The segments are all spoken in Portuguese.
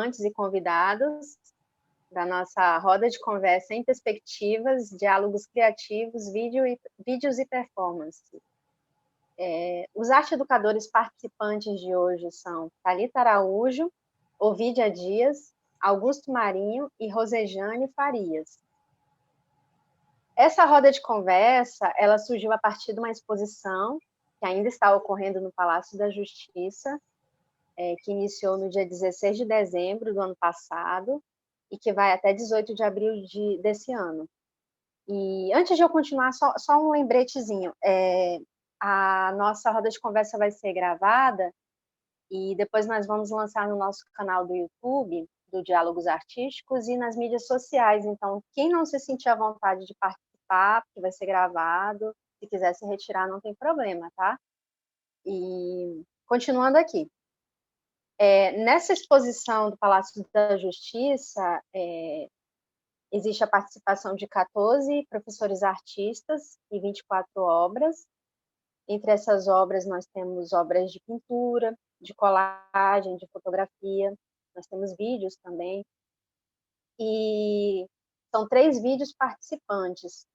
participantes e convidados da nossa roda de conversa em perspectivas, diálogos criativos, vídeos e performance. Os arte-educadores participantes de hoje são Thalita Araújo, Ovídia Dias, Augusto Marinho e Rosejane Farias. Essa roda de conversa, ela surgiu a partir de uma exposição que ainda está ocorrendo no Palácio da Justiça, que iniciou no dia 16 de dezembro do ano passado e que vai até 18 de abril desse ano. E antes de eu continuar, só um lembretezinho. A nossa roda de conversa vai ser gravada e depois nós vamos lançar no nosso canal do YouTube, do Diálogos Artísticos, e nas mídias sociais. Então, quem não se sentir à vontade de participar, porque vai ser gravado, se quiser se retirar, não tem problema, tá? E continuando aqui. Nessa exposição do Palácio da Justiça, existe a participação de 14 professores artistas e 24 obras. Entre essas obras, nós temos obras de pintura, de colagem, de fotografia, nós temos vídeos também. E são 3 vídeos participantes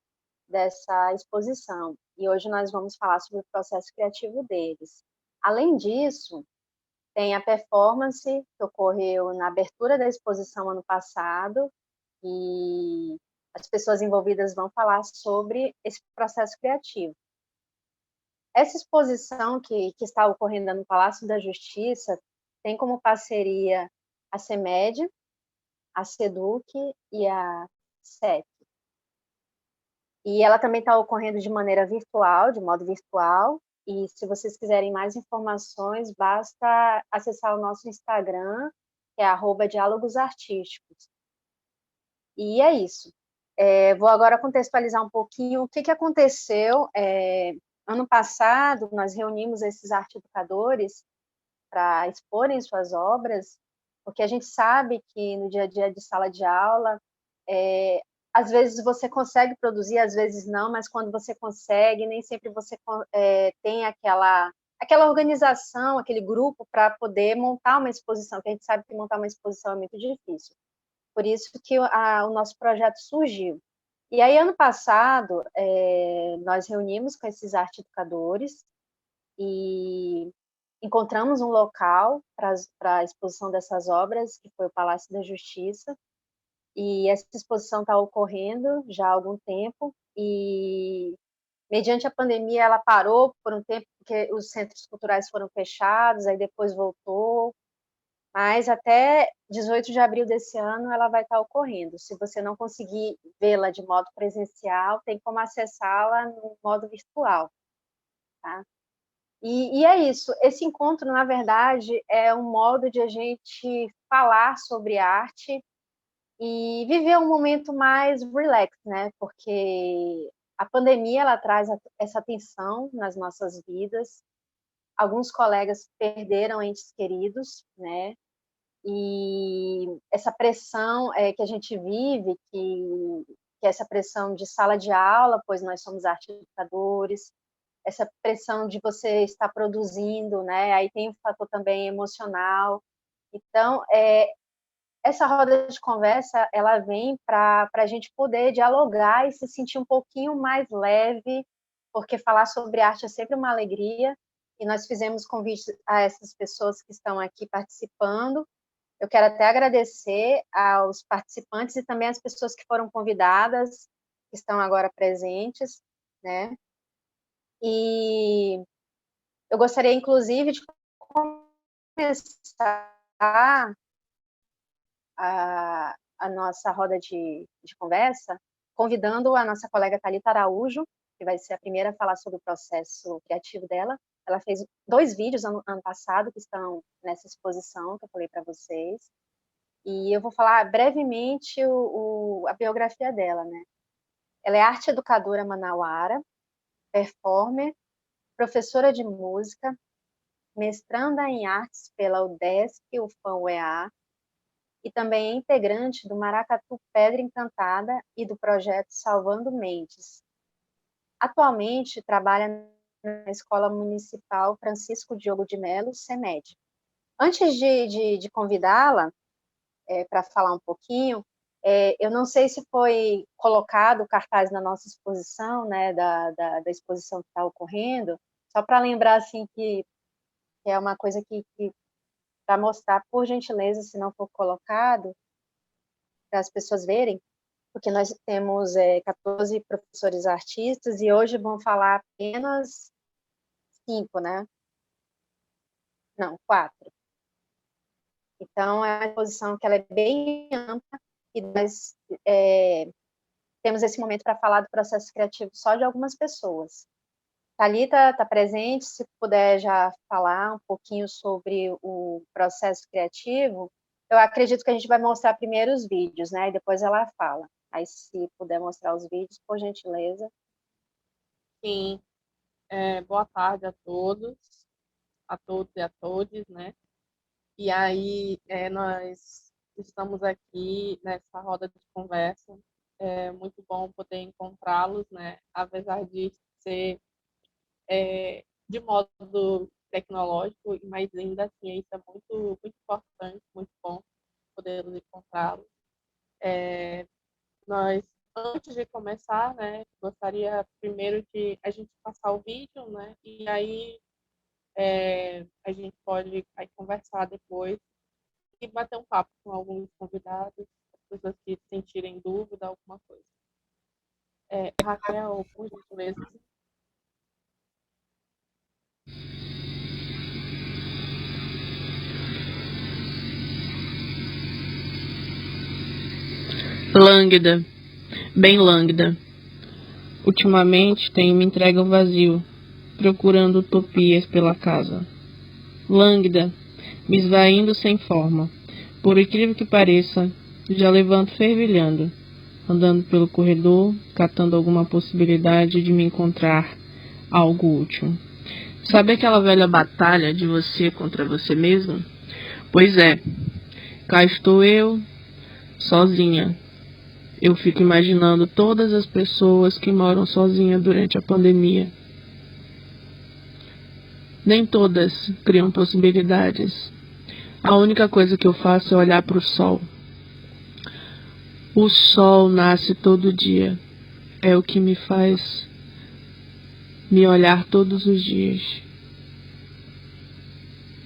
dessa exposição. E hoje nós vamos falar sobre o processo criativo deles. Além disso, tem a performance que ocorreu na abertura da exposição ano passado, e as pessoas envolvidas vão falar sobre esse processo criativo. Essa exposição que está ocorrendo no Palácio da Justiça tem como parceria a CEMED, a SEDUC e a SEC. E ela também está ocorrendo de maneira virtual, de modo virtual, e se vocês quiserem mais informações, basta acessar o nosso Instagram, que é @diálogosartísticos. E é isso. Vou agora contextualizar um pouquinho o que aconteceu. Ano passado, nós reunimos esses arte-educadores para exporem suas obras, porque a gente sabe que no dia a dia de sala de aula, às vezes você consegue produzir, às vezes não, mas quando você consegue, nem sempre você tem aquela organização, aquele grupo para poder montar uma exposição, que a gente sabe que montar uma exposição é muito difícil. Por isso que o nosso projeto surgiu. E aí, ano passado, nós reunimos com esses arte-educadores e encontramos um local para a exposição dessas obras, que foi o Palácio da Justiça, e essa exposição está ocorrendo já há algum tempo, e mediante a pandemia ela parou por um tempo, porque os centros culturais foram fechados, aí depois voltou, mas até 18 de abril desse ano ela vai estar ocorrendo. Se você não conseguir vê-la de modo presencial, tem como acessá-la no modo virtual, tá? E é isso. Esse encontro, na verdade, é um modo de a gente falar sobre arte e viver um momento mais relax, né? Porque a pandemia ela traz essa tensão nas nossas vidas. Alguns colegas perderam entes queridos, né? E essa pressão que a gente vive, que é essa pressão de sala de aula, pois nós somos arte-educadores, essa pressão de você estar produzindo, né? Aí tem o fator também emocional. Então, essa roda de conversa, ela vem para a gente poder dialogar e se sentir um pouquinho mais leve, porque falar sobre arte é sempre uma alegria, e nós fizemos convite a essas pessoas que estão aqui participando. Eu quero até agradecer aos participantes e também às pessoas que foram convidadas, que estão agora presentes, né? E eu gostaria, inclusive, de começar a nossa roda de conversa convidando a nossa colega Thalita Araújo, que vai ser a primeira a falar sobre o processo criativo dela. Ela fez 2 vídeos ano passado que estão nessa exposição que eu falei para vocês. E eu vou falar brevemente a biografia dela, né? Ela é arte educadora manauara, performer, professora de música, mestranda em artes pela UDESC e UFAM-UEA, e também é integrante do Maracatu Pedra Encantada e do projeto Salvando Mentes. Atualmente trabalha na Escola Municipal Francisco Diogo de Melo, CEMED. Antes de convidá-la, para falar um pouquinho. Eu não sei se foi colocado o cartaz na nossa exposição, né, da exposição que está ocorrendo, só para lembrar assim que é uma coisa que para mostrar, por gentileza, se não for colocado, para as pessoas verem, porque nós temos 14 professores artistas e hoje vão falar apenas 5, né? Não, 4. Então, é uma exposição que ela é bem ampla e nós temos esse momento para falar do processo criativo só de algumas pessoas. Thalita está presente, se puder já falar um pouquinho sobre o processo criativo. Eu acredito que a gente vai mostrar primeiro os vídeos, né? E depois ela fala. Aí, se puder mostrar os vídeos, por gentileza. Sim. Boa tarde a todos e a todas, né? E aí, nós estamos aqui nessa roda de conversa. É muito bom poder encontrá-los, né? Apesar de ser de modo tecnológico, mas ainda assim isso é muito, muito importante, muito bom poder encontrá-los. Nós, antes de começar, né, gostaria primeiro de a gente passar o vídeo, né? E aí a gente pode aí conversar depois e bater um papo com alguns convidados, as pessoas que sentirem dúvida, alguma coisa. Raquel, por gentileza. Lânguida, bem lânguida. Ultimamente tenho me entregue ao vazio, procurando utopias pela casa. Lânguida, me esvaindo sem forma. Por incrível que pareça, já levanto fervilhando, andando pelo corredor, catando alguma possibilidade de me encontrar algo útil. Sabe aquela velha batalha de você contra você mesmo? Pois é, cá estou eu, sozinha. Eu fico imaginando todas as pessoas que moram sozinhas durante a pandemia. Nem todas criam possibilidades. A única coisa que eu faço é olhar para o sol. O sol nasce todo dia. É o que me faz me olhar todos os dias.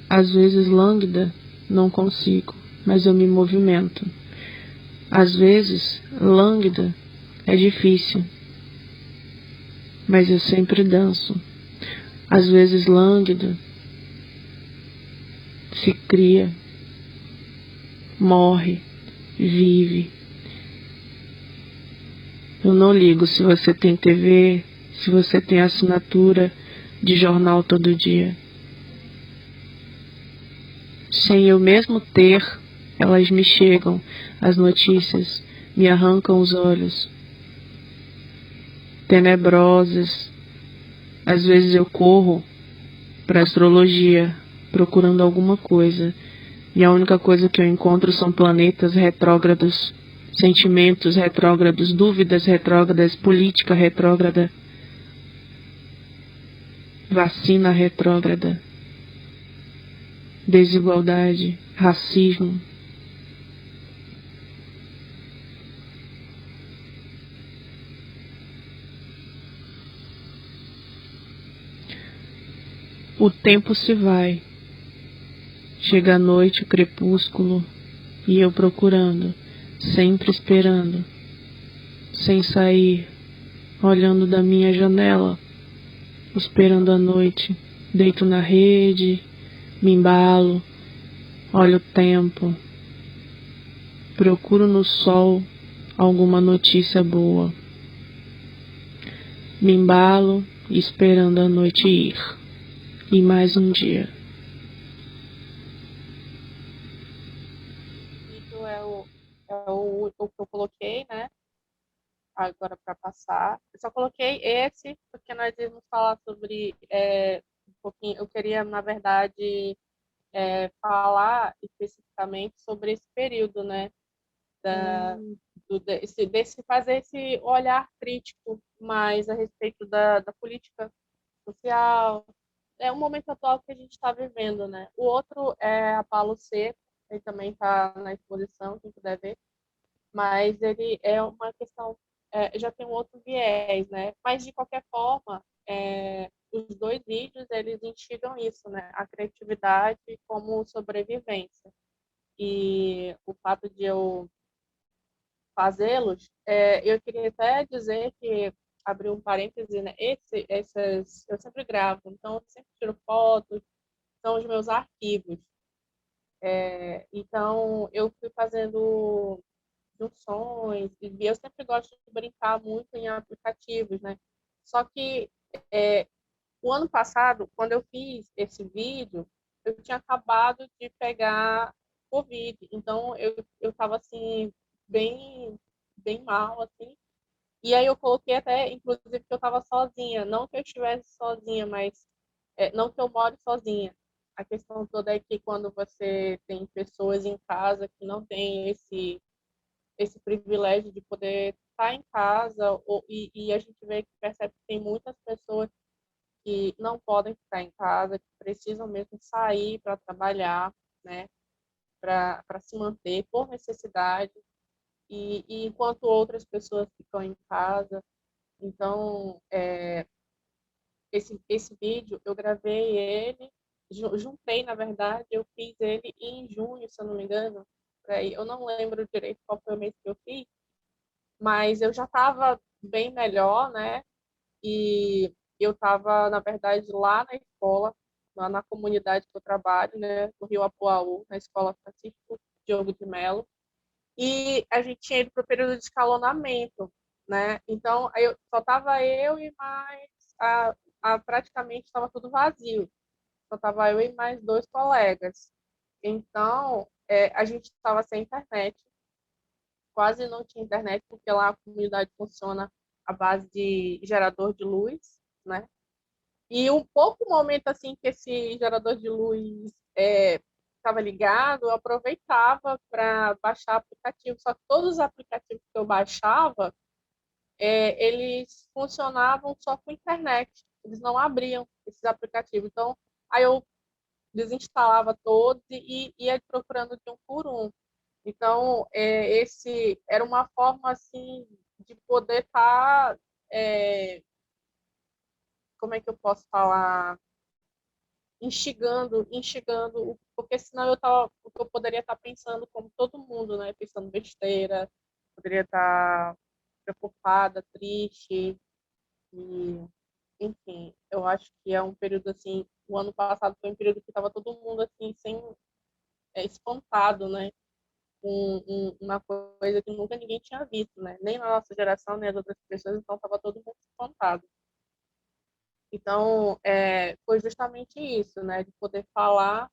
Às vezes, lânguida, não consigo, mas eu me movimento. Às vezes, lânguida, é difícil, mas eu sempre danço. Às vezes, lânguida, se cria, morre, vive. Eu não ligo se você tem TV, se você tem assinatura de jornal todo dia. Sem eu mesmo ter, elas me chegam, as notícias, me arrancam os olhos. Tenebrosas. Às vezes eu corro para astrologia, procurando alguma coisa, e a única coisa que eu encontro são planetas retrógrados, sentimentos retrógrados, dúvidas retrógradas, política retrógrada, vacina retrógrada, desigualdade, racismo. O tempo se vai. Chega a noite, o crepúsculo, e eu procurando, sempre esperando, sem sair, olhando da minha janela, esperando a noite. Deito na rede, me embalo, olho o tempo, procuro no sol alguma notícia boa. Me embalo, esperando a noite ir. E mais um dia. Isso o que eu coloquei, né? Agora para passar. Eu só coloquei esse porque nós íamos falar sobre um pouquinho. Eu queria, na verdade, falar especificamente sobre esse período, né? Desse fazer esse olhar crítico mais a respeito da política social. É um momento atual que a gente está vivendo, né? O outro é a Paulo Seco, ele também está na exposição, quem puder ver, mas ele é uma questão, já tem um outro viés, né? Mas, de qualquer forma, os dois vídeos, eles instigam isso, né? A criatividade como sobrevivência. E o fato de eu fazê-los, eu queria até dizer que, abrir um parêntese, né? Eu sempre gravo, então eu sempre tiro fotos, são os meus arquivos. Então, eu fui fazendo junções, e eu sempre gosto de brincar muito em aplicativos, né? Só que o ano passado, quando eu fiz esse vídeo, eu tinha acabado de pegar Covid, então eu estava assim, bem, bem mal, assim. E aí eu coloquei até, inclusive, que eu estava sozinha. Não que eu estivesse sozinha, mas não que eu more sozinha. A questão toda é que quando você tem pessoas em casa que não têm esse privilégio de poder estar em casa, e a gente vê que percebe que tem muitas pessoas que não podem ficar em casa, que precisam mesmo sair para trabalhar, né, para se manter por necessidade, e enquanto outras pessoas ficam em casa. Então, esse vídeo, eu gravei ele, juntei, na verdade, eu fiz ele em junho, se eu não me engano. Aí, eu não lembro direito qual foi o mês que eu fiz, mas eu já estava bem melhor, né? E eu estava, na verdade, lá na escola, lá na comunidade que eu trabalho, né? No Rio Apuaú, na Escola Francisco Diogo de Mello. E a gente tinha ido para o período de escalonamento, né? Então, aí só estava eu e mais praticamente estava tudo vazio. Só estava eu e mais dois colegas. Então, a gente estava sem internet, quase não tinha internet, porque lá a comunidade funciona à base de gerador de luz, né? E um pouco momento assim que esse gerador de luz estava ligado, eu aproveitava para baixar aplicativo. Só que todos os aplicativos que eu baixava, eles funcionavam só com internet. Eles não abriam esses aplicativos. Então, aí eu desinstalava todos e ia procurando de um por um. Então, esse era uma forma assim de poder estar, como é que eu posso falar, instigando, porque senão eu poderia estar pensando como todo mundo, né? Pensando besteira, poderia estar preocupada, triste, e, enfim, eu acho que é um período assim, o ano passado foi um período que estava todo mundo assim, sem, espantado, né? Uma coisa que nunca ninguém tinha visto, né? Nem na nossa geração, nem as outras pessoas, então estava todo mundo espantado. Então, foi justamente isso, né? De poder falar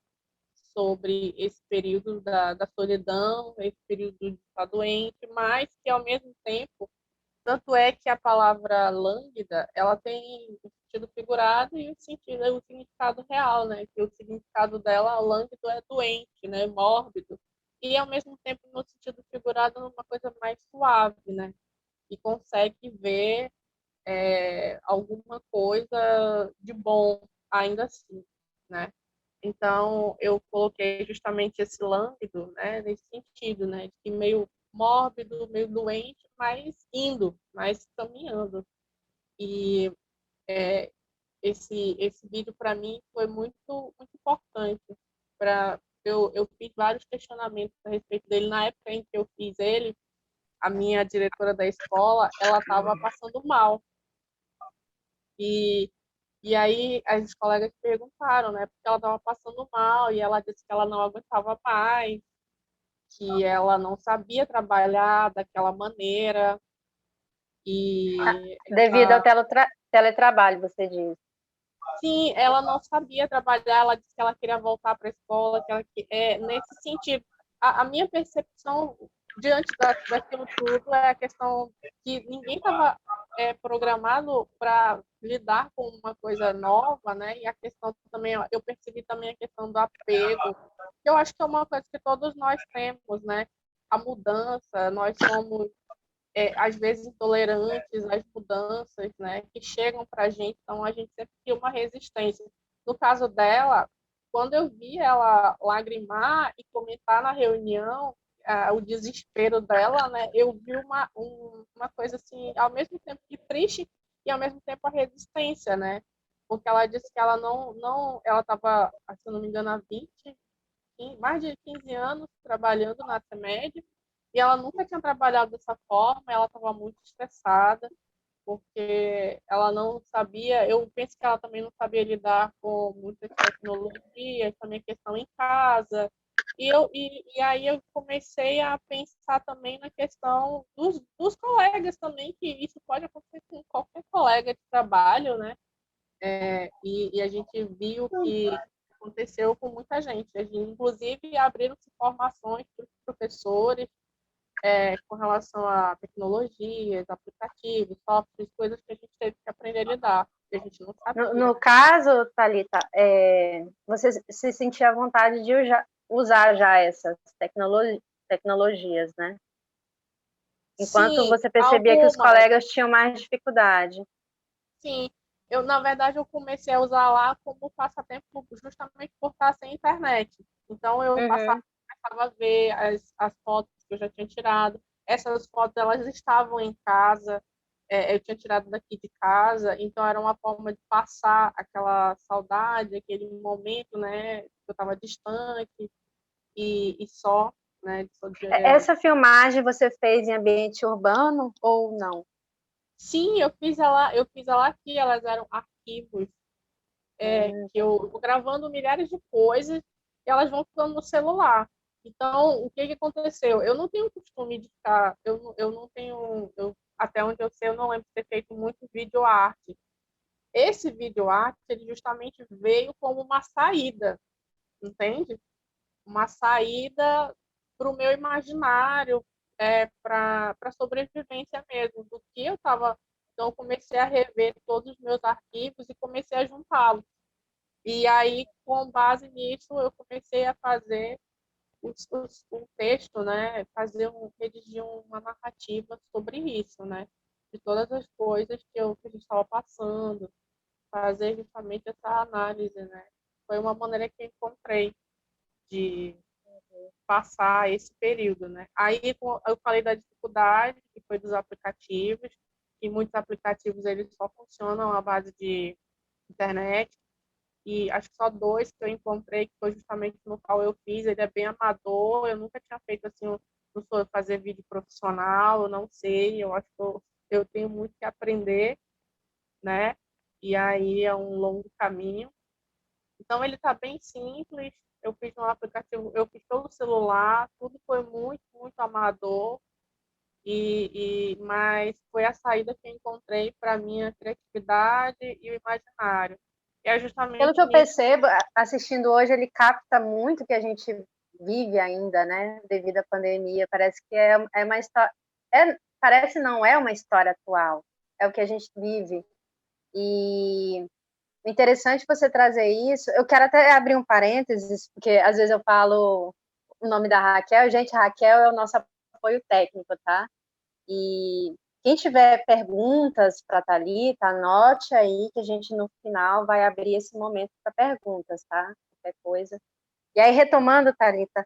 sobre esse período da solidão, esse período de estar doente, mas que, ao mesmo tempo, tanto é que a palavra lânguida, ela tem o sentido figurado e o significado real, né? Que o significado dela, lânguido, é doente, né? Mórbido. E, ao mesmo tempo, no sentido figurado, uma coisa mais suave, né? E consegue ver alguma coisa de bom, ainda assim, né? Então, eu coloquei justamente esse lânguido, né, nesse sentido, né, de meio mórbido, meio doente, mas indo, mas caminhando. E esse vídeo, para mim, foi muito, muito importante. Eu fiz vários questionamentos a respeito dele. Na época em que eu fiz ele, a minha diretora da escola, ela estava passando mal. E E aí as colegas perguntaram, né, porque ela estava passando mal e ela disse que ela não aguentava mais, que ela não sabia trabalhar daquela maneira e Devido ao teletrabalho, você diz. sim, ela não sabia trabalhar, ela disse que ela queria voltar para a escola, nesse sentido. A minha percepção diante daquilo tudo é a questão que ninguém estava programado para lidar com uma coisa nova, né? E a questão também, eu percebi também a questão do apego, que eu acho que é uma coisa que todos nós temos, né? A mudança, nós somos às vezes intolerantes às mudanças, né, que chegam para a gente, então a gente sempre cria uma resistência. No caso dela, quando eu vi ela lagrimar e comentar na reunião o desespero dela, né, eu vi uma coisa assim, ao mesmo tempo que triste e ao mesmo tempo a resistência, né? Porque ela disse que ela não ela estava, se eu não me engano, há mais de 15 anos trabalhando na CEMED e ela nunca tinha trabalhado dessa forma, ela estava muito estressada, porque ela não sabia, eu penso que ela também não sabia lidar com muitas tecnologias, também questão em casa. E aí eu comecei a pensar também na questão dos colegas também, que isso pode acontecer com qualquer colega de trabalho, né? E a gente viu que aconteceu com muita gente. A gente, inclusive, abriram-se formações para os professores com relação a tecnologias, aplicativos, softwares, coisas que a gente teve que aprender a lidar, que a gente não sabia. No caso, Thalita, você se sentia à vontade de usar já essas tecnologias, né? Enquanto Sim, você percebia que os algumas. colegas tinham mais dificuldade. Sim, na verdade, eu comecei a usar lá como passatempo justamente por estar sem internet. Então, eu Uhum. começava a ver as fotos que eu já tinha tirado. Essas fotos, elas estavam em casa, eu tinha tirado daqui de casa, então era uma forma de passar aquela saudade, aquele momento, né, que eu estava distante e só, né, Essa filmagem você fez em ambiente urbano ou não? Sim, eu fiz ela aqui, elas eram arquivos que eu vou gravando milhares de coisas e elas vão ficando no celular. Então, o que que aconteceu? Eu não tenho costume de ficar, eu não tenho, até onde eu sei, eu não lembro de ter feito muito vídeo arte. Esse vídeo arte, ele justamente veio como uma saída, entende? Uma saída para o meu imaginário, para sobrevivência mesmo, do que eu estava. Então, eu comecei a rever todos os meus arquivos e comecei a juntá-los. E aí, com base nisso, eu comecei a fazer um texto, né? Redigir uma narrativa sobre isso, né? De todas as coisas que a gente estava passando, fazer justamente essa análise, né? Foi uma maneira que eu encontrei de passar esse período, né? Aí eu falei da dificuldade que foi dos aplicativos, que muitos aplicativos eles só funcionam à base de internet, e acho que só dois que eu encontrei, que foi justamente no qual eu fiz, ele é bem amador, eu nunca tinha feito assim, não sou fazer vídeo profissional, eu não sei, eu acho que eu tenho muito que aprender, né? E aí é um longo caminho. Então ele está bem simples, eu fiz no aplicativo, eu fiz pelo celular, tudo foi muito, muito amador, mas foi a saída que eu encontrei para minha criatividade e o imaginário. E é Pelo que justamente eu nisso. percebo, assistindo hoje, ele capta muito o que a gente vive ainda, né? Devido à pandemia. Parece que é uma história. Parece não é uma história atual. É o que a gente vive. E interessante você trazer isso. Eu quero até abrir um parênteses, porque às vezes eu falo o nome da Raquel. Gente, a Raquel é o nosso apoio técnico, tá? E quem tiver perguntas para a Thalita, anote aí que a gente no final vai abrir esse momento para perguntas, tá? Qualquer coisa. E aí, retomando, Thalita,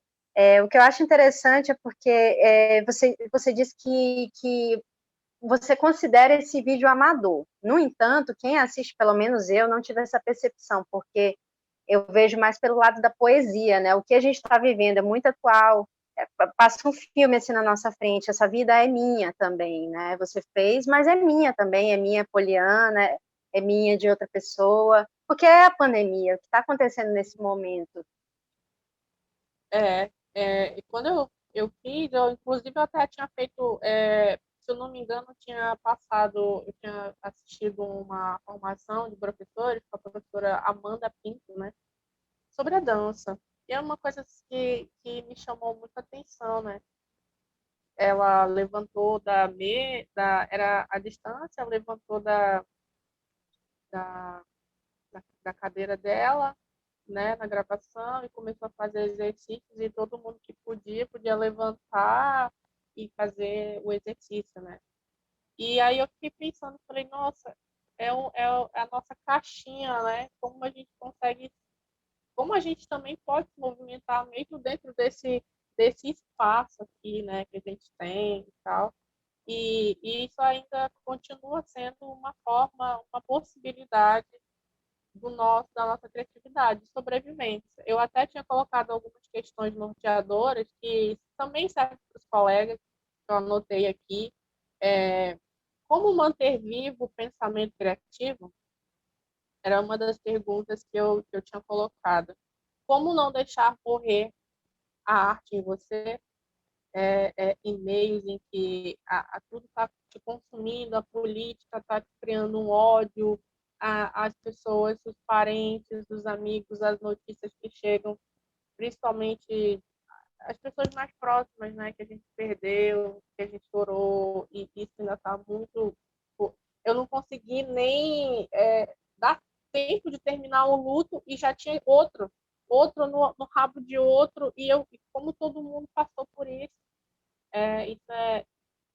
o que eu acho interessante é porque você disse que você considera esse vídeo amador. No entanto, quem assiste, pelo menos eu, não tive essa percepção, porque eu vejo mais pelo lado da poesia, né? O que a gente está vivendo é muito atual. Passa um filme assim na nossa frente. Essa vida é minha também, né? Você fez, mas é minha também. É minha Poliana, é minha de outra pessoa. Porque é a pandemia, o que está acontecendo nesse momento. E quando eu fiz, inclusive eu até tinha feito, se eu não me engano, eu tinha assistido uma formação de professores com a professora Amanda Pinto, né, sobre a dança. E é uma coisa que me chamou muita atenção, né? Ela levantou era a distância, levantou da, da cadeira dela, né, na gravação e começou a fazer exercícios e todo mundo que podia levantar e fazer o exercício, né? E aí eu fiquei pensando, falei, nossa, é a nossa caixinha, né? como a gente também pode se movimentar mesmo dentro desse espaço aqui, né, que a gente tem e tal. E isso ainda continua sendo uma forma, uma possibilidade da nossa criatividade, de sobrevivência. Eu até tinha colocado algumas questões norteadoras que também servem para os colegas, que eu anotei aqui. É, como manter vivo o pensamento criativo? Era uma das perguntas que eu tinha colocado. Como não deixar morrer a arte em você? Em meios em que tudo está te consumindo, a política está criando um ódio, as pessoas, os parentes, os amigos, as notícias que chegam, principalmente as pessoas mais próximas, né, que a gente perdeu, que a gente chorou, e isso ainda está muito. Eu não consegui nem dar tempo de terminar o luto e já tinha outro no rabo de outro, e como todo mundo passou por isso, isso é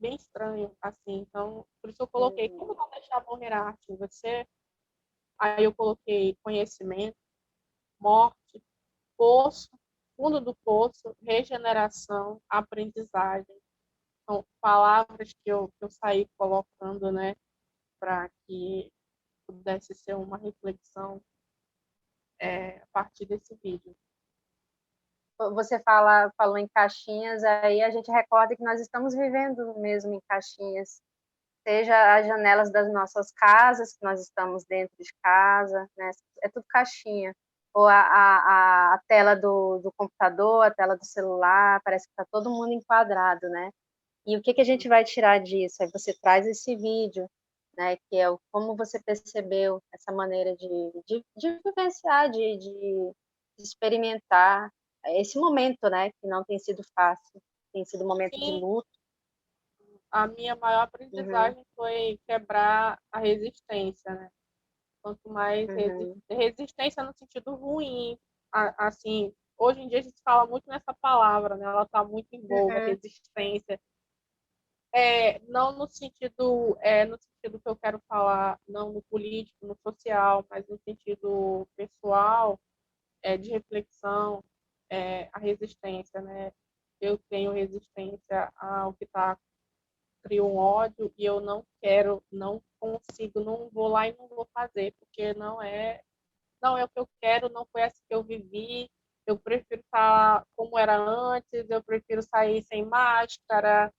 bem estranho, assim. Então, por isso eu coloquei, como não deixar morrer a arte em você? Aí eu coloquei conhecimento, morte, poço, fundo do poço, regeneração, aprendizagem. São palavras que eu saí colocando, né, para que pudesse ser uma reflexão a partir desse vídeo. Você falou em caixinhas, aí a gente recorda que nós estamos vivendo mesmo em caixinhas, seja as janelas das nossas casas, que nós estamos dentro de casa, né? É tudo caixinha. Ou a tela do computador, a tela do celular, parece que está todo mundo enquadrado, né? E o que a gente vai tirar disso? Aí você traz esse vídeo, né? Que é como você percebeu essa maneira de vivenciar, de experimentar esse momento, né? Que não tem sido fácil, tem sido um momento de Sim, luto. a minha maior Uhum, aprendizagem foi quebrar a resistência, né? Quanto mais uhum, resistência no sentido ruim, assim, hoje em dia a gente fala muito nessa palavra, né? Ela está muito em voga, uhum, resistência. Não no sentido que eu quero falar, não no político, no social, mas no sentido pessoal, de reflexão, a resistência, né? Eu tenho resistência ao que está crio um ódio e eu não quero, não consigo, não vou lá e não vou fazer, porque não é o que eu quero, não foi assim que eu vivi. Eu prefiro estar como era antes, eu prefiro sair sem máscara.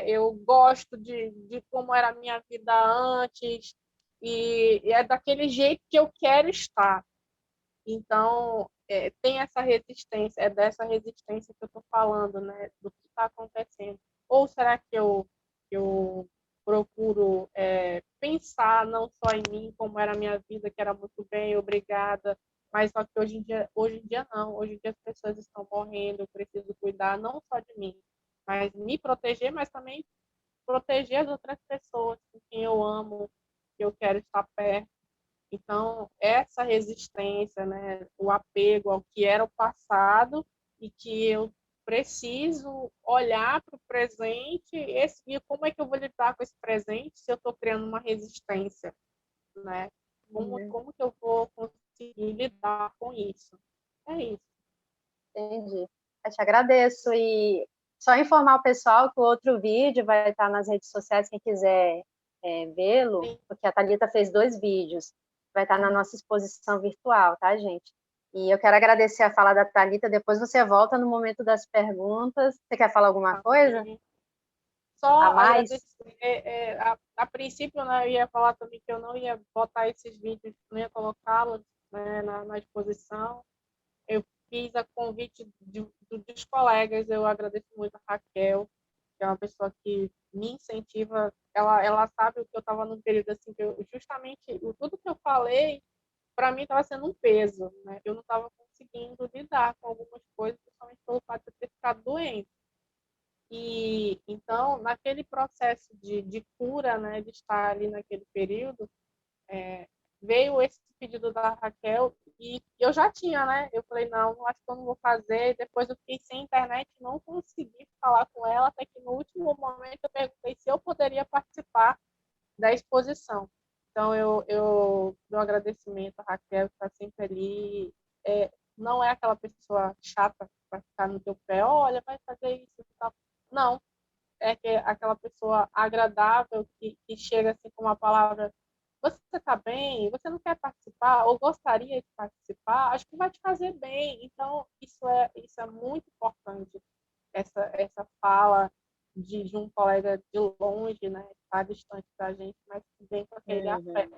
Eu gosto de como era a minha vida antes, e é daquele jeito que eu quero estar. Então, tem essa resistência, é dessa resistência que eu estou falando, né, do que está acontecendo. Ou será que eu procuro pensar não só em mim, como era a minha vida, que era muito bem, obrigada, mas só que hoje em dia não, hoje em dia as pessoas estão morrendo, eu preciso cuidar não só de mim, mas me proteger, mas também proteger as outras pessoas com quem eu amo, que eu quero estar perto. Então, essa resistência, né, o apego ao que era o passado e que eu preciso olhar para o presente e como é que eu vou lidar com esse presente se eu estou criando uma resistência, né? uhum. Como que eu vou conseguir lidar com isso? É isso. Entendi. Eu te agradeço. E só informar o pessoal que o outro vídeo vai estar nas redes sociais, quem quiser vê-lo, Sim. porque a Thalita fez 2 vídeos. Vai estar na nossa exposição virtual, tá, gente? E eu quero agradecer a fala da Thalita. Depois você volta no momento das perguntas. Você quer falar alguma coisa Amém. Só a mais? agradecer. A princípio, né, eu ia falar também que eu não ia botar esses vídeos, não ia colocá-los, né, na exposição. Eu fiz a convite dos colegas, eu agradeço muito a Raquel, que é uma pessoa que me incentiva. Ela sabe o que eu estava num período assim, que justamente tudo que eu falei, para mim estava sendo um peso, né? Eu não estava conseguindo lidar com algumas coisas, principalmente pelo fato de eu ter ficado doente. E então, naquele processo de cura, né, de estar ali naquele período, veio esse pedido da Raquel e eu já tinha, né? Eu falei, não, acho que eu não vou fazer. Depois eu fiquei sem internet, não consegui falar com ela, até que no último momento eu perguntei se eu poderia participar da exposição. Então, eu dou um agradecimento à Raquel, que está sempre ali. não é aquela pessoa chata que vai ficar no teu pé, olha, vai fazer isso e tal. Não, é que aquela pessoa agradável que chega assim com uma palavra, você está bem? Você não quer participar? Ou gostaria de participar? Acho que vai te fazer bem. Então, isso é muito importante, essa fala de um colega de longe, né? Está distante da gente, mas que vem com aquele afeto.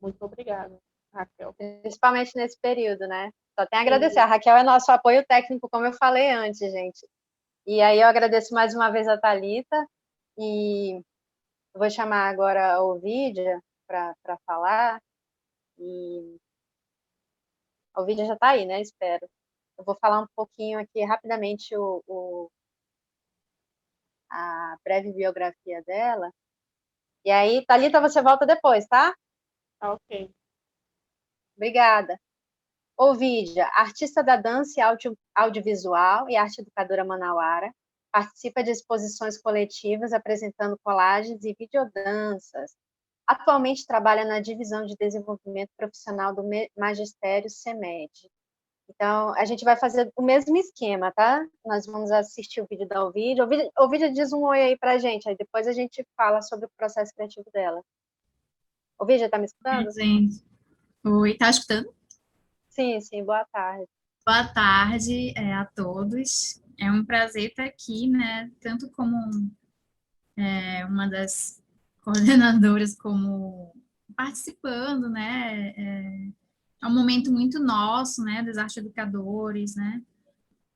Muito obrigada, Raquel. Principalmente nesse período, né? Só tem a agradecer. A Raquel é nosso apoio técnico, como eu falei antes, gente. E aí eu agradeço mais uma vez a Thalita e eu vou chamar agora o Ovidia para falar. E a Ovidia já está aí, né? Espero. Eu vou falar um pouquinho aqui rapidamente a breve biografia dela. E aí, Thalita, você volta depois, tá? Ok. Obrigada. Ovidia, artista da dança e audiovisual e arte educadora manauara, participa de exposições coletivas apresentando colagens e videodanças. Atualmente trabalha na divisão de desenvolvimento profissional do Magistério CEMED. Então, a gente vai fazer o mesmo esquema, tá? Nós vamos assistir o vídeo da Ovidia. Ovidia, diz um oi aí pra gente, aí depois a gente fala sobre o processo criativo dela. Ovidia, tá me escutando? Gente. Oi, tá escutando? Sim, sim, boa tarde. Boa tarde, a todos. É um prazer estar aqui, né? Tanto como uma das coordenadoras, como participando, né? É um momento muito nosso, né? Dos arte educadores, né?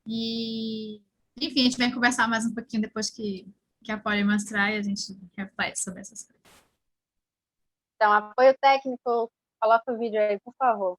E, enfim, a gente vai conversar mais um pouquinho depois que a Polly mostrar e a gente reflete sobre essas coisas. Então, apoio técnico, coloca o vídeo aí, por favor.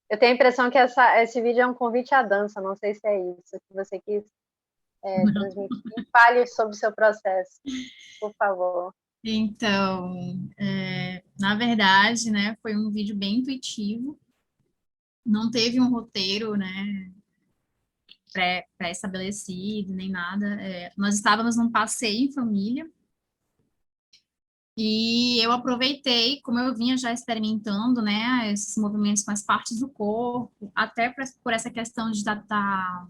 Eu tenho a impressão que esse vídeo é um convite à dança, não sei se é isso que você quis transmitir. Fale sobre o seu processo, por favor. Então, na verdade, né, foi um vídeo bem intuitivo, não teve um roteiro, né, pré-estabelecido, nem nada. Nós estávamos num passeio em família, e eu aproveitei, como eu vinha já experimentando, né, esses movimentos com as partes do corpo, até por essa questão de estar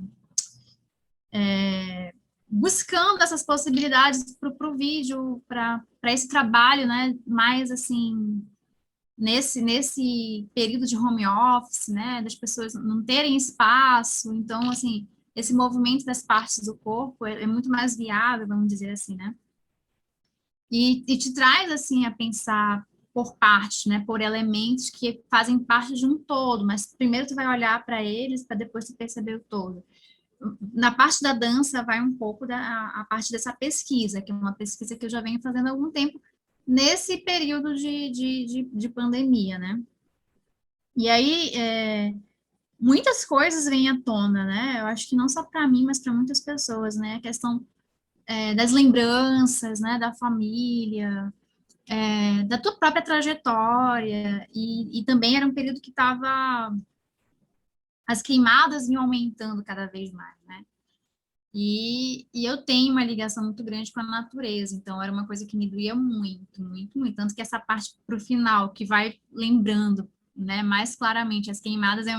buscando essas possibilidades para o vídeo, para esse trabalho, né, mais assim, nesse período de home office, né, das pessoas não terem espaço, então, assim, esse movimento das partes do corpo é muito mais viável, vamos dizer assim, né, e te traz, assim, a pensar por partes, né, por elementos que fazem parte de um todo, mas primeiro tu vai olhar para eles, para depois tu perceber o todo. Na parte da dança vai um pouco a parte dessa pesquisa, que é uma pesquisa que eu já venho fazendo há algum tempo, nesse período de pandemia, né? E aí, muitas coisas vêm à tona, né? Eu acho que não só para mim, mas para muitas pessoas, né? A questão das lembranças, né? Da família, da tua própria trajetória, e também era um período que estava... As queimadas vinham aumentando cada vez mais, né? E eu tenho uma ligação muito grande com a natureza, então era uma coisa que me doía muito, muito, muito. Tanto que essa parte para o final, que vai lembrando, né, mais claramente as queimadas, é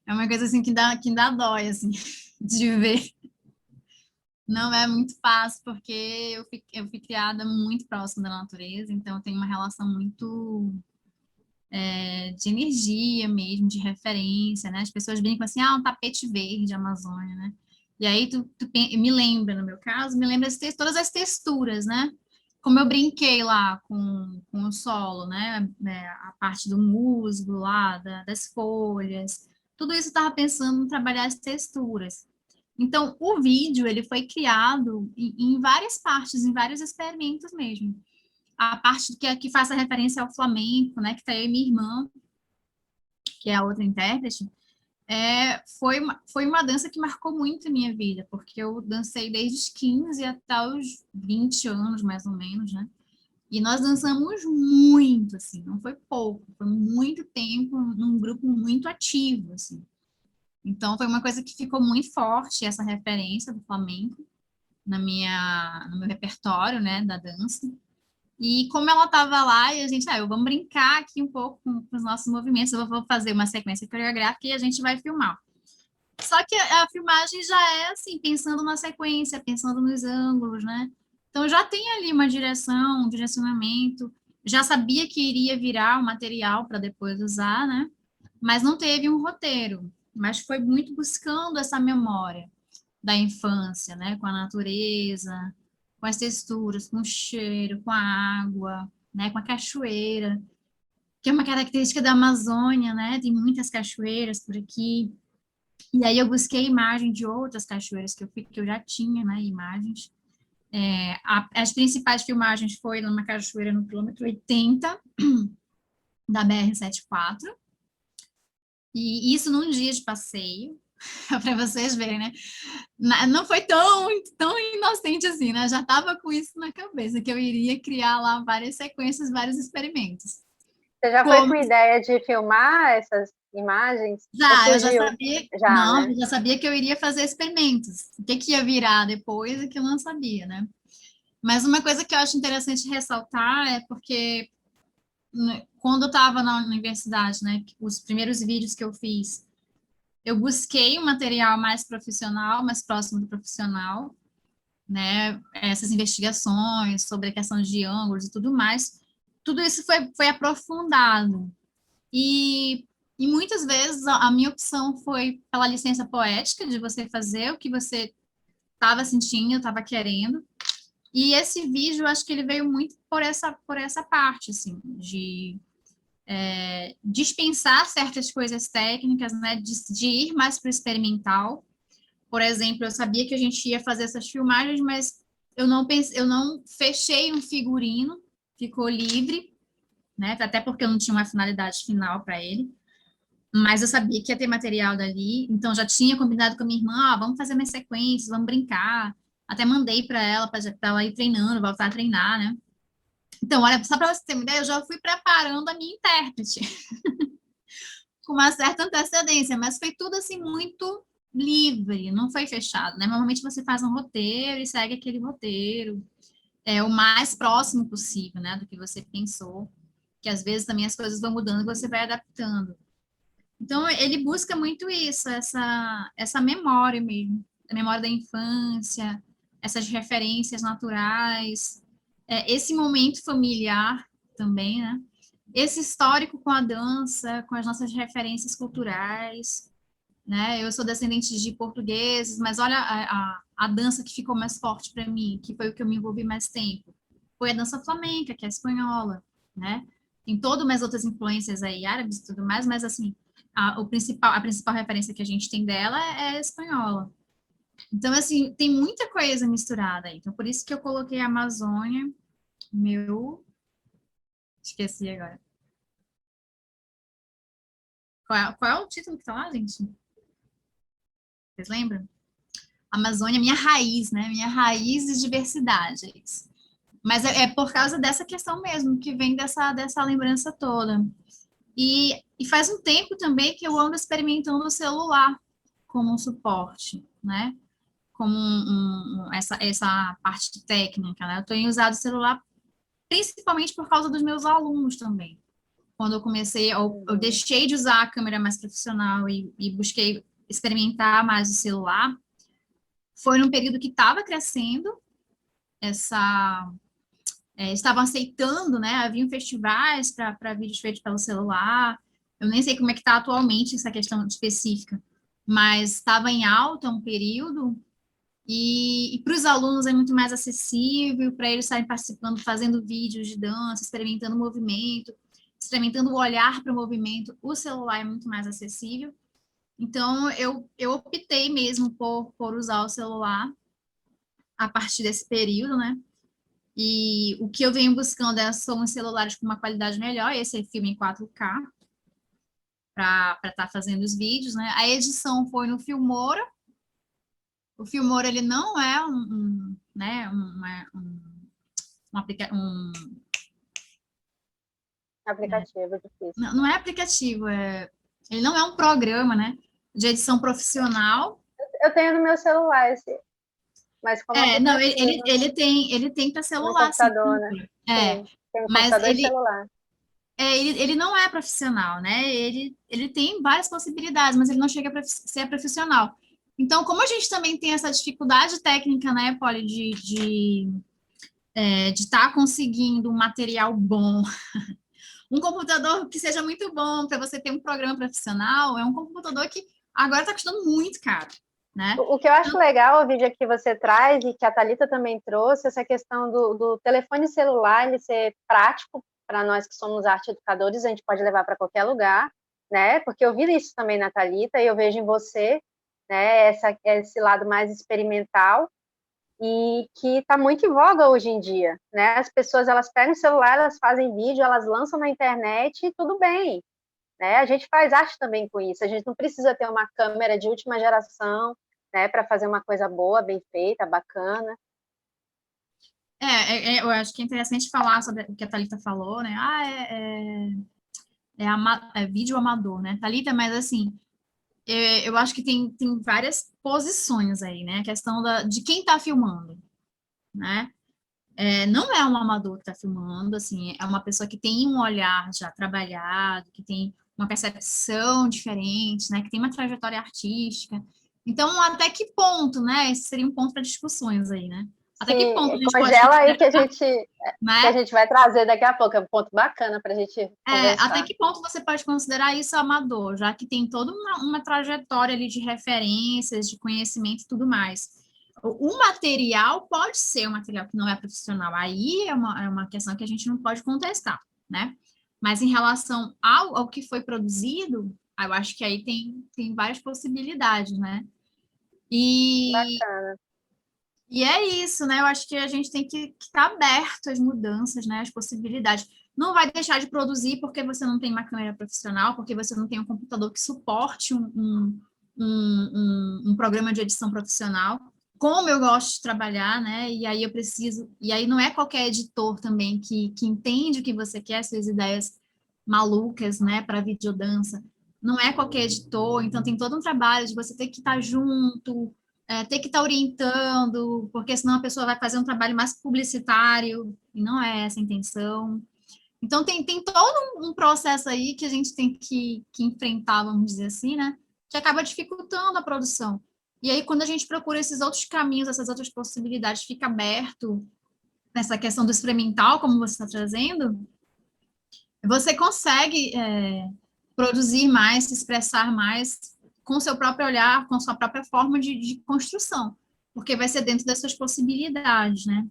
uma coisa assim que dá dói, assim, de ver. Não é muito fácil, porque eu fui criada muito próxima da natureza, então eu tenho uma relação muito de energia mesmo, de referência, né? As pessoas brincam assim, um tapete verde, Amazônia, né? E aí me lembra, no meu caso, me lembra todas as texturas, né? Como eu brinquei lá com o solo, né? A parte do musgo lá, das folhas, tudo isso eu estava pensando em trabalhar as texturas. Então, o vídeo, ele foi criado em várias partes, em vários experimentos mesmo. A parte que faz a referência ao flamenco, né? Que tá eu e minha irmã, que é a outra intérprete, foi uma dança que marcou muito a minha vida, porque eu dancei desde os 15 até os 20 anos, mais ou menos, né? E nós dançamos muito, assim, não foi pouco, foi muito tempo num grupo muito ativo, assim. Então, foi uma coisa que ficou muito forte, essa referência do flamenco no meu repertório, né, da dança. E como ela estava lá, e a gente, vamos brincar aqui um pouco com os nossos movimentos, eu vou fazer uma sequência coreográfica e a gente vai filmar. Só que a filmagem já é assim, pensando na sequência, pensando nos ângulos, né? Então já tem ali uma direção, um direcionamento, já sabia que iria virar o material para depois usar, né? Mas não teve um roteiro, mas foi muito buscando essa memória da infância, né? Com a natureza, com as texturas, com o cheiro, com a água, né? Com a cachoeira, que é uma característica da Amazônia, né? Tem muitas cachoeiras por aqui. E aí eu busquei imagem de outras cachoeiras que eu já tinha, né? Imagens. As principais filmagens foi numa cachoeira no quilômetro 80 da BR-74. E isso num dia de passeio, para vocês verem, né? Não foi tão inocente assim, né? Já estava com isso na cabeça, que eu iria criar lá várias sequências, vários experimentos. Você já foi com ideia de filmar essas imagens? Já, eu já sabia. Né? Eu já sabia que eu iria fazer experimentos. O que ia virar depois é que eu não sabia, né? Mas uma coisa que eu acho interessante ressaltar é porque quando eu estava na universidade, né, os primeiros vídeos que eu fiz, eu busquei um material mais profissional, mais próximo do profissional, né, essas investigações sobre a questão de ângulos e tudo mais, tudo isso foi aprofundado. E muitas vezes a minha opção foi pela licença poética, de você fazer o que você estava sentindo, estava querendo. E esse vídeo, eu acho que ele veio muito por essa parte, assim, de dispensar certas coisas técnicas, né, de ir mais para o experimental. Por exemplo, eu sabia que a gente ia fazer essas filmagens, mas eu não fechei um figurino, ficou livre, né, até porque eu não tinha uma finalidade final para ele. Mas eu sabia que ia ter material dali, então já tinha combinado com a minha irmã, vamos fazer umas sequências, vamos brincar. Até mandei para para ela ir treinando, voltar a treinar, né? Então, olha, só para você ter uma ideia, eu já fui preparando a minha intérprete com uma certa antecedência, mas foi tudo assim muito livre, não foi fechado, né? Normalmente você faz um roteiro e segue aquele roteiro, o mais próximo possível, né, do que você pensou, que às vezes também as coisas vão mudando e você vai adaptando. Então, ele busca muito isso, essa memória mesmo, a memória da infância, essas referências naturais, esse momento familiar também, né? Esse histórico com a dança, com as nossas referências culturais, né? Eu sou descendente de portugueses, mas olha a dança que ficou mais forte para mim, que foi o que eu me envolvi mais tempo, foi a dança flamenca, que é a espanhola, né? Tem todas umas outras influências aí, árabes e tudo mais, mas assim, a principal referência que a gente tem dela é a espanhola. Então, assim, tem muita coisa misturada aí. Então, por isso que eu coloquei a Amazônia, meu... Esqueci agora. Qual é o título que tá lá, gente? Vocês lembram? Amazônia, minha raiz, né? Minha raiz de diversidade. É isso. Mas é por causa dessa questão mesmo, que vem dessa lembrança toda. E faz um tempo também que eu ando experimentando o celular como um suporte, né? Como essa parte técnica, né? Eu tenho usado o celular principalmente por causa dos meus alunos também. Quando eu comecei, eu deixei de usar a câmera mais profissional e busquei experimentar mais o celular, foi num período que estava crescendo estavam aceitando, né? Haviam festivais para vídeos feitos pelo celular. Eu nem sei como é que está atualmente essa questão específica, mas estava em alta um período e para os alunos é muito mais acessível, para eles estarem participando, fazendo vídeos de dança, experimentando o movimento, experimentando o olhar para o movimento. O celular é muito mais acessível. Então, eu optei mesmo por usar o celular a partir desse período, né? E o que eu venho buscando são os celulares com uma qualidade melhor, esse é filme em 4K, para estar fazendo os vídeos, né? A edição foi no Filmora. O Filmora, ele não é né, um Aplicativo difícil. não é aplicativo, ele não é um programa, né, de edição profissional. Eu tenho no meu celular esse, mas como Não, aplicativo. ele tem para No celular, sim. computador, né? Sim, tem no Mas computador e celular. ele não é profissional, né? Ele tem várias possibilidades, mas ele não chega a ser profissional. Então, como a gente também tem essa dificuldade técnica, né, Polly, de estar conseguindo um material bom, um computador que seja muito bom para você ter um programa profissional, é um computador que agora está custando muito caro, né? O que eu acho legal, o vídeo que você traz, e que a Thalita também trouxe, essa questão do telefone celular, ele ser prático para nós que somos arte educadores, a gente pode levar para qualquer lugar, né? Porque eu vi isso também na Thalita, e eu vejo em você, né, esse lado mais experimental, e que está muito em voga hoje em dia, né? As pessoas, elas pegam o celular, elas fazem vídeo, elas lançam na internet e tudo bem, né? A gente faz arte também com isso, a gente não precisa ter uma câmera de última geração, né, para fazer uma coisa boa, bem feita, bacana. Eu acho que é interessante falar sobre o que a Thalita falou, né? É vídeo amador, né, Thalita? Mas assim, eu acho que tem várias posições aí, né? A questão de quem está filmando, né? Não é um amador que está filmando, assim, é uma pessoa que tem um olhar já trabalhado, que tem uma percepção diferente, né? Que tem uma trajetória artística. Então, até que ponto, né? Esse seria um ponto para discussões aí, né? Até que ponto a gente congela pode aí que a gente vai trazer daqui a pouco, é um ponto bacana para a gente conversar. Até que ponto você pode considerar isso amador, já que tem toda uma trajetória ali de referências, de conhecimento e tudo mais. O material pode ser um material que não é profissional, aí é uma questão que a gente não pode contestar, né? Mas em relação ao que foi produzido, eu acho que aí tem várias possibilidades, né? Bacana. E é isso, né? Eu acho que a gente tem que estar aberto às mudanças, né? Às possibilidades. não vai deixar de produzir porque você não tem uma câmera profissional, porque você não tem um computador que suporte um programa de edição profissional. Como eu gosto de trabalhar, né? E aí eu preciso. E aí não é qualquer editor também que entende o que você quer, suas ideias malucas, né, para videodança. Não é qualquer editor, então tem todo um trabalho de você ter que estar junto, ter que estar orientando, porque senão a pessoa vai fazer um trabalho mais publicitário, e não é essa a intenção. Então, tem todo um processo aí que a gente tem que enfrentar, vamos dizer assim, né? Que acaba dificultando a produção. E aí, quando a gente procura esses outros caminhos, essas outras possibilidades, fica aberto nessa questão do experimental, como você está trazendo, você consegue produzir mais, se expressar mais com o seu próprio olhar, com a sua própria forma de construção, porque vai ser dentro das suas possibilidades, né?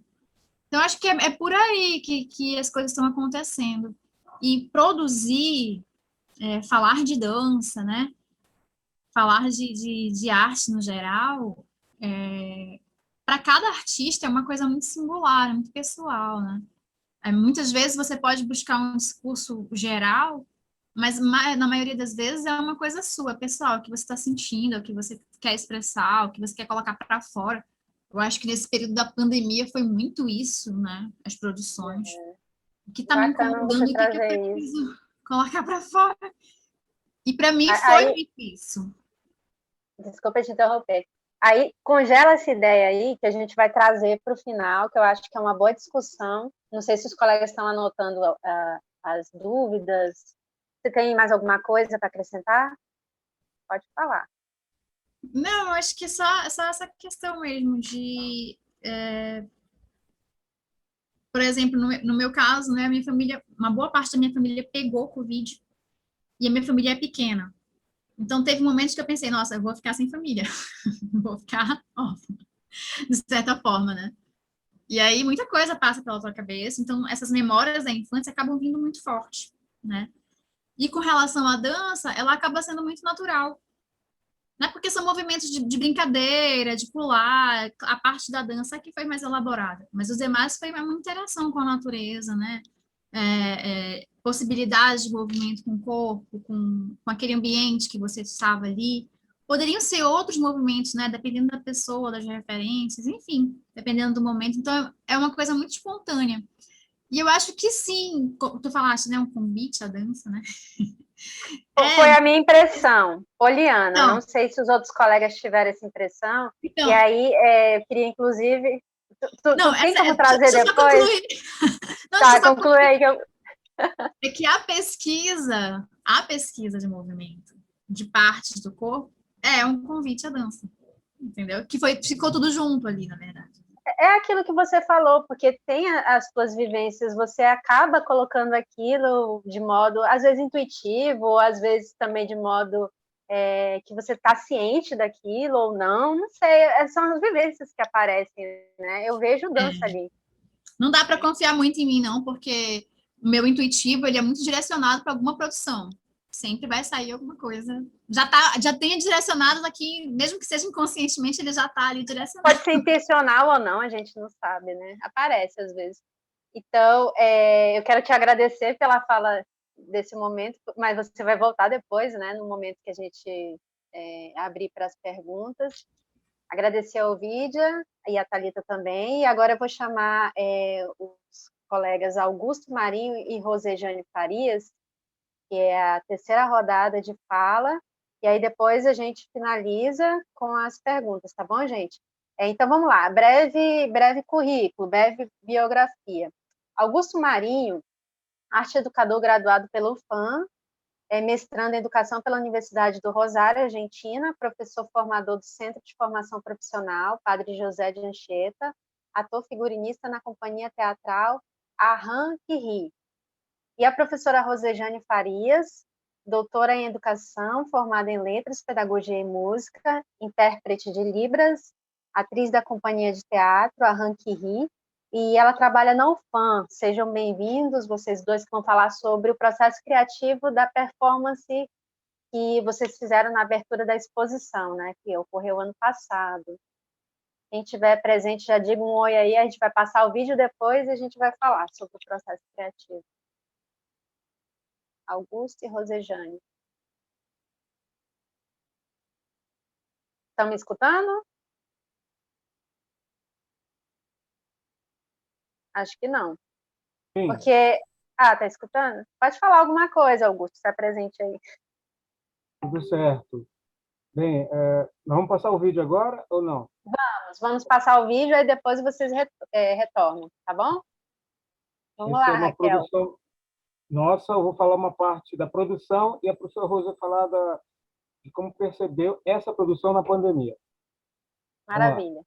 Então, acho que é por aí que as coisas estão acontecendo. E produzir, falar de dança, né? Falar de arte no geral, para cada artista é uma coisa muito singular, muito pessoal, né? Muitas vezes você pode buscar um discurso geral, mas na maioria das vezes é uma coisa sua, pessoal, o que você está sentindo, o que você quer expressar, o que você quer colocar para fora. Eu acho que nesse período da pandemia foi muito isso, né? As produções. O que está me Bacana incomodando, você o que eu trazer isso. preciso colocar para fora. E para mim foi Aí, muito isso. desculpa te interromper. Aí, congela essa ideia aí que a gente vai trazer para o final, que eu acho que é uma boa discussão. Não sei se os colegas estão anotando as dúvidas. Você tem mais alguma coisa para acrescentar? Pode falar. Não, eu acho que só essa questão mesmo de, por exemplo, no meu caso, né, a minha família, uma boa parte da minha família pegou Covid e a minha família é pequena. Então, teve momentos que eu pensei, nossa, eu vou ficar sem família, vou ficar órfã, de certa forma, né? E aí, muita coisa passa pela tua cabeça, então, essas memórias da infância acabam vindo muito forte, né? E com relação à dança, ela acaba sendo muito natural, né? Porque são movimentos de brincadeira, de pular, a parte da dança que foi mais elaborada, mas os demais foi uma interação com a natureza, né? Possibilidades de movimento com o corpo, com aquele ambiente que você estava ali. Poderiam ser outros movimentos, né? Dependendo da pessoa, das referências, enfim, dependendo do momento. Então, é uma coisa muito espontânea. E eu acho que sim, tu falaste, né? Um convite à dança, né? Foi a minha impressão, Poliana. Não Então, sei se os outros colegas tiveram essa impressão. E então aí, eu queria, inclusive. não, Tu tem como trazer deixa eu só depois? concluir. Não, deixa eu Tá, só conclui aí que eu. É que a pesquisa de movimento de partes do corpo é um convite à dança, entendeu? Ficou tudo junto ali, na verdade. É aquilo que você falou, porque tem as suas vivências, você acaba colocando aquilo de modo, às vezes, intuitivo, ou às vezes também de modo que você está ciente daquilo ou não sei, são as vivências que aparecem, né? Eu vejo dança ali. Não dá para confiar muito em mim, não, porque o meu intuitivo ele é muito direcionado para alguma produção. Sempre vai sair alguma coisa. Já tem direcionado aqui, mesmo que seja inconscientemente, ele já está ali direcionado. Pode ser intencional ou não, a gente não sabe, né? Aparece às vezes. Então, eu quero te agradecer pela fala desse momento, mas você vai voltar depois, né? No momento que a gente abrir para as perguntas. Agradecer ao Ovidia e a Thalita também. E agora eu vou chamar os colegas Augusto Marinho e Rosejane Farias, que é a terceira rodada de fala, e aí depois a gente finaliza com as perguntas, tá bom, gente? Então vamos lá, breve currículo, breve biografia. Augusto Marinho, arte educador graduado pelo UFAM, mestrando em Educação pela Universidade do Rosário, Argentina, professor formador do Centro de Formação Profissional, Padre José de Anchieta, ator figurinista na companhia teatral Arran Quirri. E a professora Rosejane Farias, doutora em Educação, formada em Letras, Pedagogia e Música, intérprete de Libras, atriz da companhia de teatro Arran Quirri, e ela trabalha na UFAM. Sejam bem-vindos, vocês dois que vão falar sobre o processo criativo da performance que vocês fizeram na abertura da exposição, né, que ocorreu ano passado. Quem estiver presente, já diga um oi aí, a gente vai passar o vídeo depois e a gente vai falar sobre o processo criativo. Augusto e Rosejane. Estão me escutando? Acho que não. Sim, Porque... Ah, tá escutando? Pode falar alguma coisa, Augusto, está presente aí. tudo certo. Bem, nós vamos passar o vídeo agora ou não? Vamos passar o vídeo, aí depois vocês retornam, tá bom? Vamos Essa lá, é uma Raquel. produção nossa, eu vou falar uma parte da produção e a professora Rosa vai falar de como percebeu essa produção na pandemia. Vamos lá. Maravilha.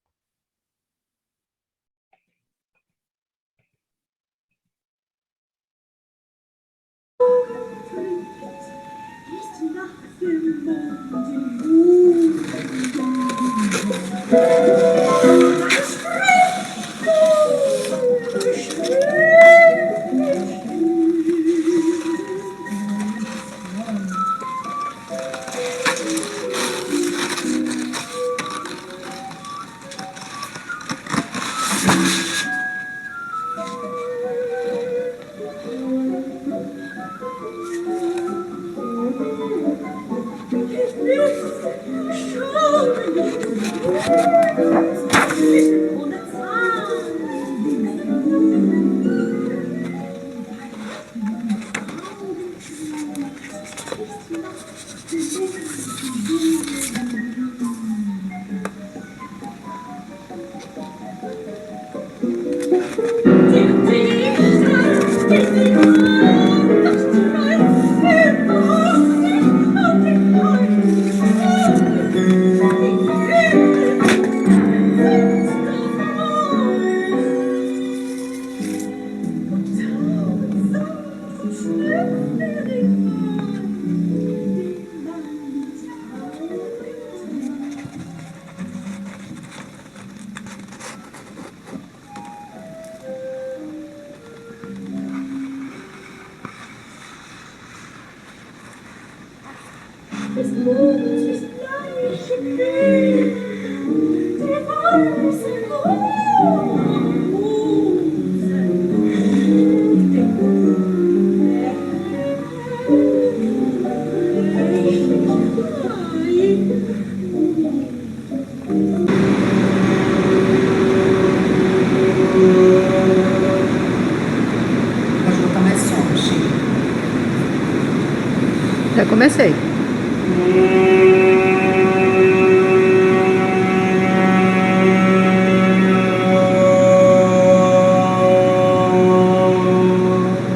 Pode botar mais som, Chico. Já comecei.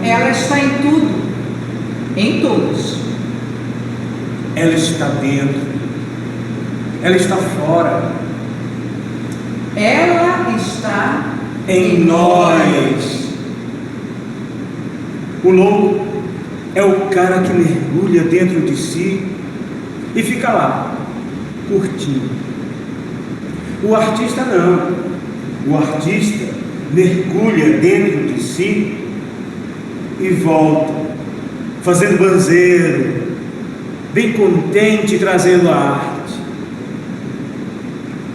Ela está em tudo, em todos. Ela está dentro, ela está fora, Ela está em nós. O louco é o cara que mergulha dentro de si e fica lá, curtindo. O artista não. O artista mergulha dentro de si e volta, fazendo banzeiro, bem contente, trazendo a arte.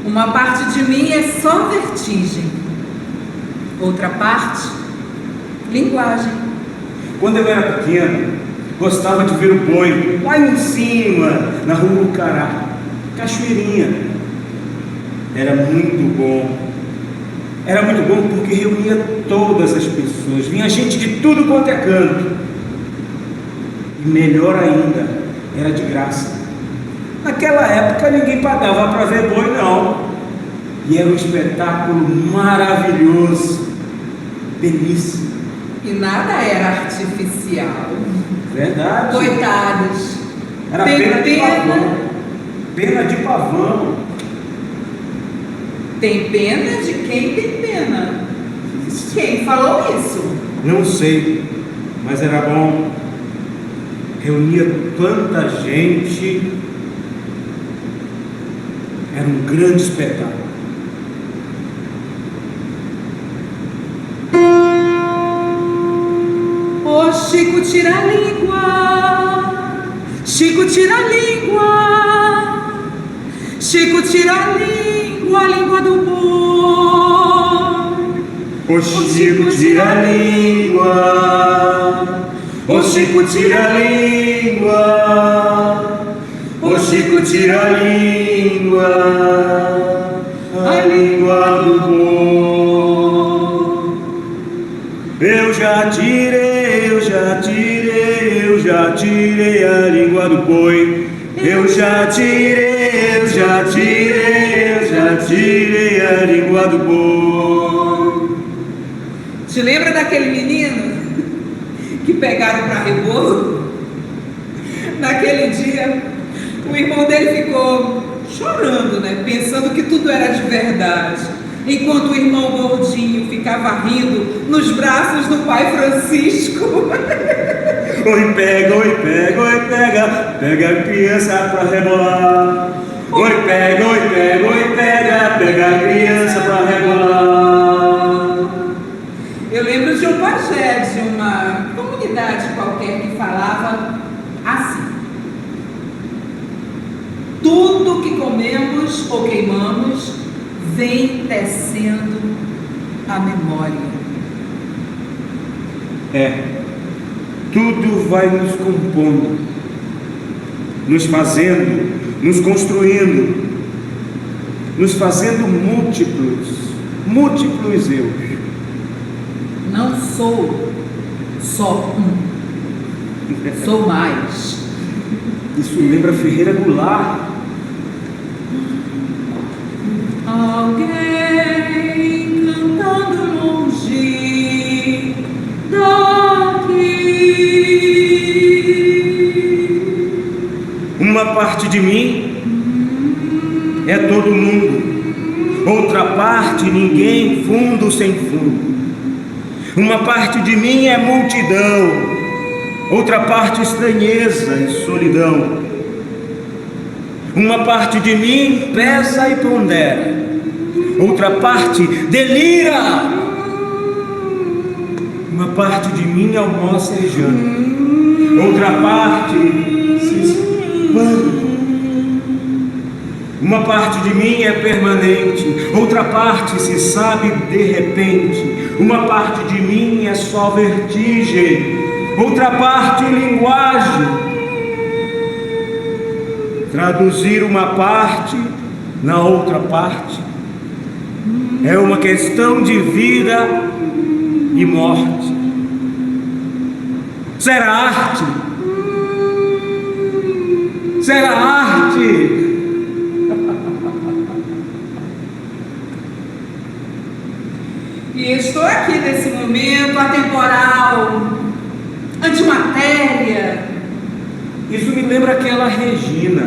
Uma parte de mim é só vertigem, outra parte, linguagem. Quando eu era pequeno, gostava de ver o boi lá em cima, na rua Ucará, cachoeirinha. Era muito bom. Era muito bom porque reunia todas as pessoas, vinha gente de tudo quanto é canto. E melhor ainda, era de graça. Naquela época ninguém pagava para ver boi, não. E era um espetáculo maravilhoso, belíssimo. E nada era artificial. Verdade. Coitados. Era Tem pena de pena. pavão. Pena de pavão. Tem pena de quem tem pena. Quem falou isso? Não sei, mas era bom. Reunia tanta gente. Era um grande espetáculo. Ô Chico, tira a língua. Chico, tira a língua. Chico, tira a língua do boi. O Chico tira a língua. Ô Chico, tira a língua. Ô Chico, tira a língua do boi. Eu já tirei, eu já tirei, eu já tirei a língua do boi. Eu já tirei, eu já tirei, eu já tirei a língua do boi. Te lembra daquele menino que pegaram para rebolo? Naquele dia, o irmão dele ficou chorando, né? Pensando que tudo era de verdade. Enquanto o irmão gordinho ficava rindo nos braços do pai Francisco. Oi, pega, oi, pega, oi, pega, pega a criança pra rebolar. Oi, pega, oi, pega, oi, pega, pega a criança pra rebolar. Eu lembro de um pajé de uma comunidade qualquer que falava assim: tudo que comemos ou queimamos vem tecendo a memória. Tudo vai nos compondo, nos fazendo, nos construindo, nos fazendo múltiplos eu. Não sou só um, sou mais. Isso lembra Ferreira Goulart. Alguém cantando longe daqui. Uma parte de mim é todo mundo, outra parte ninguém, fundo sem fundo. Uma parte de mim é multidão, outra parte estranheza e solidão. Uma parte de mim pesa e pondera, outra parte delira. Uma parte de mim almoça e janta, outra parte se expande. Uma parte de mim é permanente, outra parte se sabe de repente. Uma parte de mim é só vertigem, outra parte linguagem. Traduzir uma parte na outra parte é uma questão de vida e morte. Será arte? Será arte? E estou aqui nesse momento atemporal, antimatéria. Isso me lembra aquela Regina.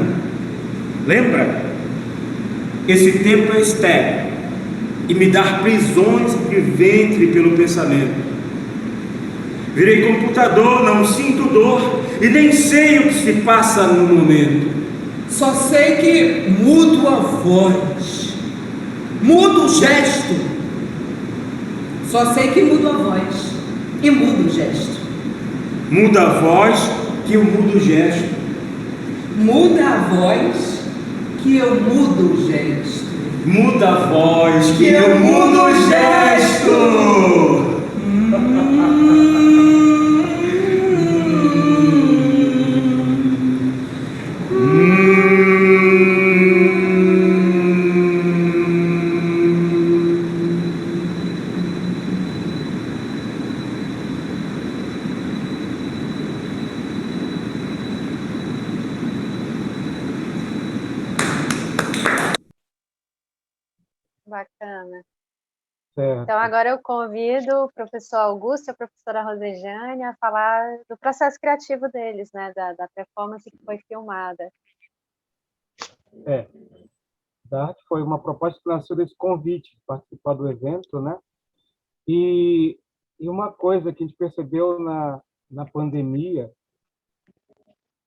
Lembra? Esse tempo é estéril e me dá prisões de ventre pelo pensamento. Virei computador, não sinto dor e nem sei o que se passa no momento. Só sei que mudo a voz, mudo o gesto. Só sei que mudo a voz e mudo o gesto. Muda a voz que eu mudo o gesto. Muda a voz que eu mudo o gesto. Muda a voz que eu mudo o gesto. Bacana. Certo. Então, agora eu convido o professor Augusto e a professora Rosejane a falar do processo criativo deles, né, da performance que foi filmada. Da arte foi uma proposta que nasceu desse convite de participar do evento, né? E uma coisa que a gente percebeu na pandemia,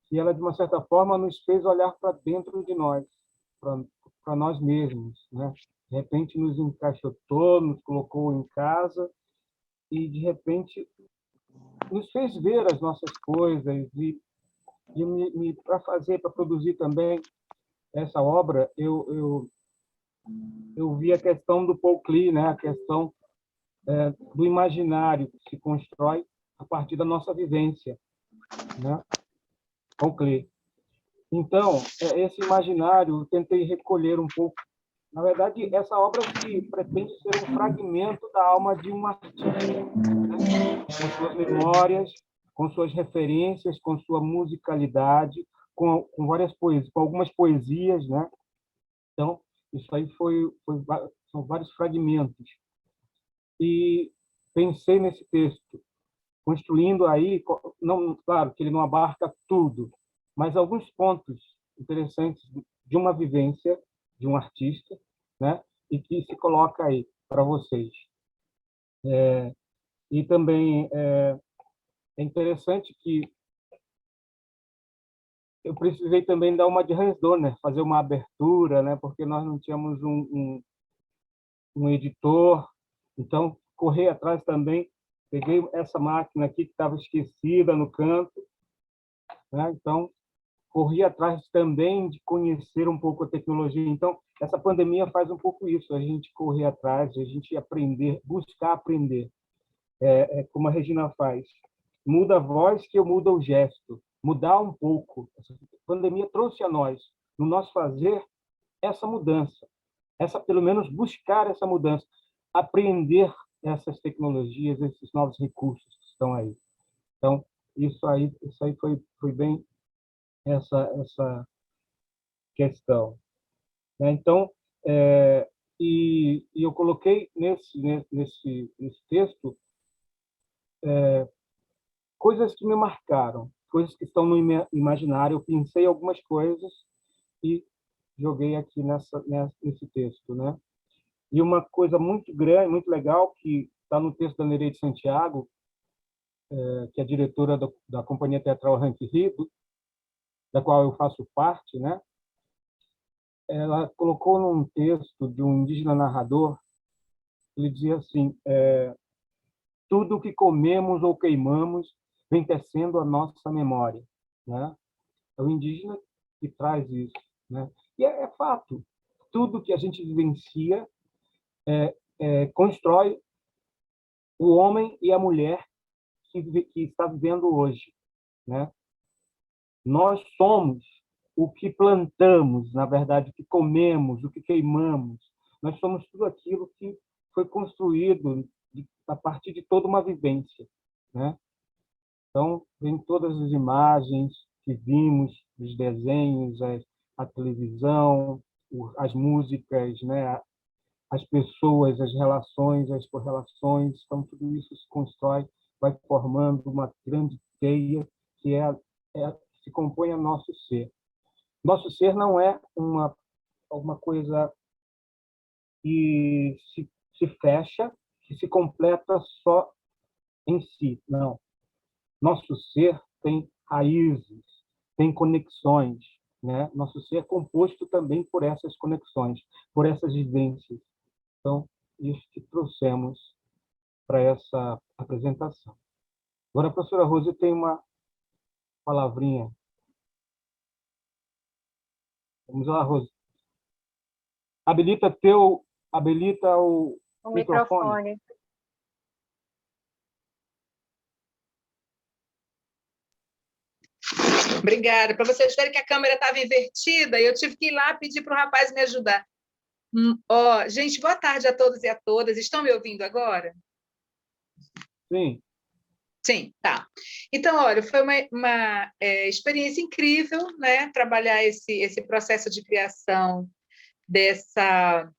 que ela, de uma certa forma, nos fez olhar para dentro de nós, para nós mesmos, né? De repente nos encaixotou, nos colocou em casa e, de repente, nos fez ver as nossas coisas e para produzir também essa obra, eu vi a questão do Paul Klee, né? A questão do imaginário que se constrói a partir da nossa vivência, né, com o Clê. Então, esse imaginário eu tentei recolher um pouco. Na verdade, essa obra se pretende ser um fragmento da alma de um artista, né? Com suas memórias, com suas referências, com sua musicalidade, com várias poesias, com algumas poesias, né? Então, isso aí são vários fragmentos. E pensei nesse texto, construindo aí, não, claro que ele não abarca tudo, mas alguns pontos interessantes de uma vivência de um artista, né? E que se coloca aí para vocês. E também é interessante que eu precisei também dar uma de Hans Donner, fazer uma abertura, né? Porque nós não tínhamos um editor, então corri atrás também, peguei essa máquina aqui que estava esquecida no canto, né? Então corri atrás também de conhecer um pouco a tecnologia. Então essa pandemia faz um pouco isso, a gente correr atrás, a gente aprender, buscar aprender, como a Regina faz. Muda a voz que eu mudo o gesto, mudar um pouco. Essa pandemia trouxe a nós, no nosso fazer, essa mudança, pelo menos buscar essa mudança, aprender essas tecnologias, esses novos recursos que estão aí. Então, isso aí foi bem essa questão, né? Então, e eu coloquei nesse texto coisas que me marcaram, coisas que estão no imaginário. Eu pensei algumas coisas e joguei aqui nesse texto, né? E uma coisa muito grande, muito legal, que está no texto da Nereide Santiago, que é diretora da Companhia Teatral Rank Rio, da qual eu faço parte, né? Ela colocou num texto de um indígena narrador, ele dizia assim: tudo o que comemos ou queimamos vem tecendo a nossa memória, né? É o indígena que traz isso, né? E é fato, tudo que a gente vivencia constrói o homem e a mulher que está vivendo hoje, né? Nós somos o que plantamos, na verdade, o que comemos, o que queimamos. Nós somos tudo aquilo que foi construído a partir de toda uma vivência, né? Então, vem todas as imagens que vimos, os desenhos, a televisão, as músicas, né? As pessoas, as relações, as correlações, então tudo isso se constrói, vai formando uma grande teia que se compõe a nosso ser. Nosso ser não é uma coisa que se fecha, que se completa só em si, não. Nosso ser tem raízes, tem conexões, né? Nosso ser é composto também por essas conexões, por essas vivências. Então, isso que trouxemos para essa apresentação. Agora, a professora Rose tem uma palavrinha. Vamos lá, Rose. Habilita o microfone. Obrigada. Para vocês verem que a câmera estava invertida, eu tive que ir lá pedir para o rapaz me ajudar. Gente, boa tarde a todos e a todas. Estão me ouvindo agora? Sim. Sim, tá. Então, olha, foi uma experiência incrível, né? Trabalhar esse processo de criação dessa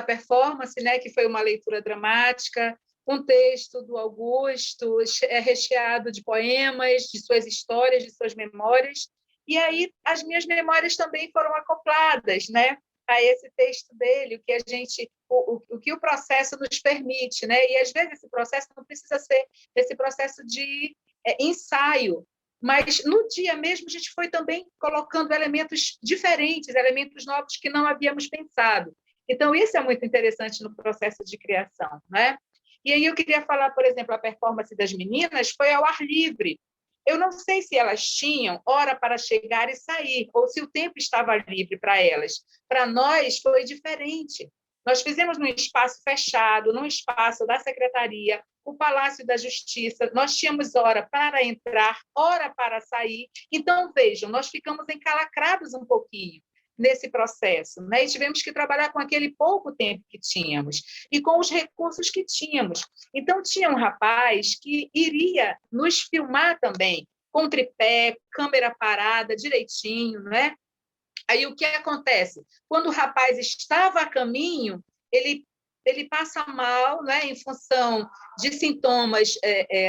performance, né? Que foi uma leitura dramática, um texto do Augusto, recheado de poemas, de suas histórias, de suas memórias. E aí as minhas memórias também foram acopladas, né? A esse texto dele, o que o processo nos permite, né? E às vezes esse processo não precisa ser esse processo de ensaio, mas no dia mesmo a gente foi também colocando elementos diferentes, elementos novos que não havíamos pensado. Então isso é muito interessante no processo de criação, né? E aí eu queria falar, por exemplo, a performance das meninas foi ao ar livre. Eu não sei se elas tinham hora para chegar e sair, ou se o tempo estava livre para elas. Para nós, foi diferente. Nós fizemos num espaço fechado, num espaço da secretaria, o Palácio da Justiça, nós tínhamos hora para entrar, hora para sair. Então, vejam, nós ficamos encalacrados um pouquinho nesse processo, né? E tivemos que trabalhar com aquele pouco tempo que tínhamos e com os recursos que tínhamos. Então, tinha um rapaz que iria nos filmar também, com tripé, câmera parada, direitinho, né? Aí, o que acontece? Quando o rapaz estava a caminho, ele passa mal, né, em função de sintomas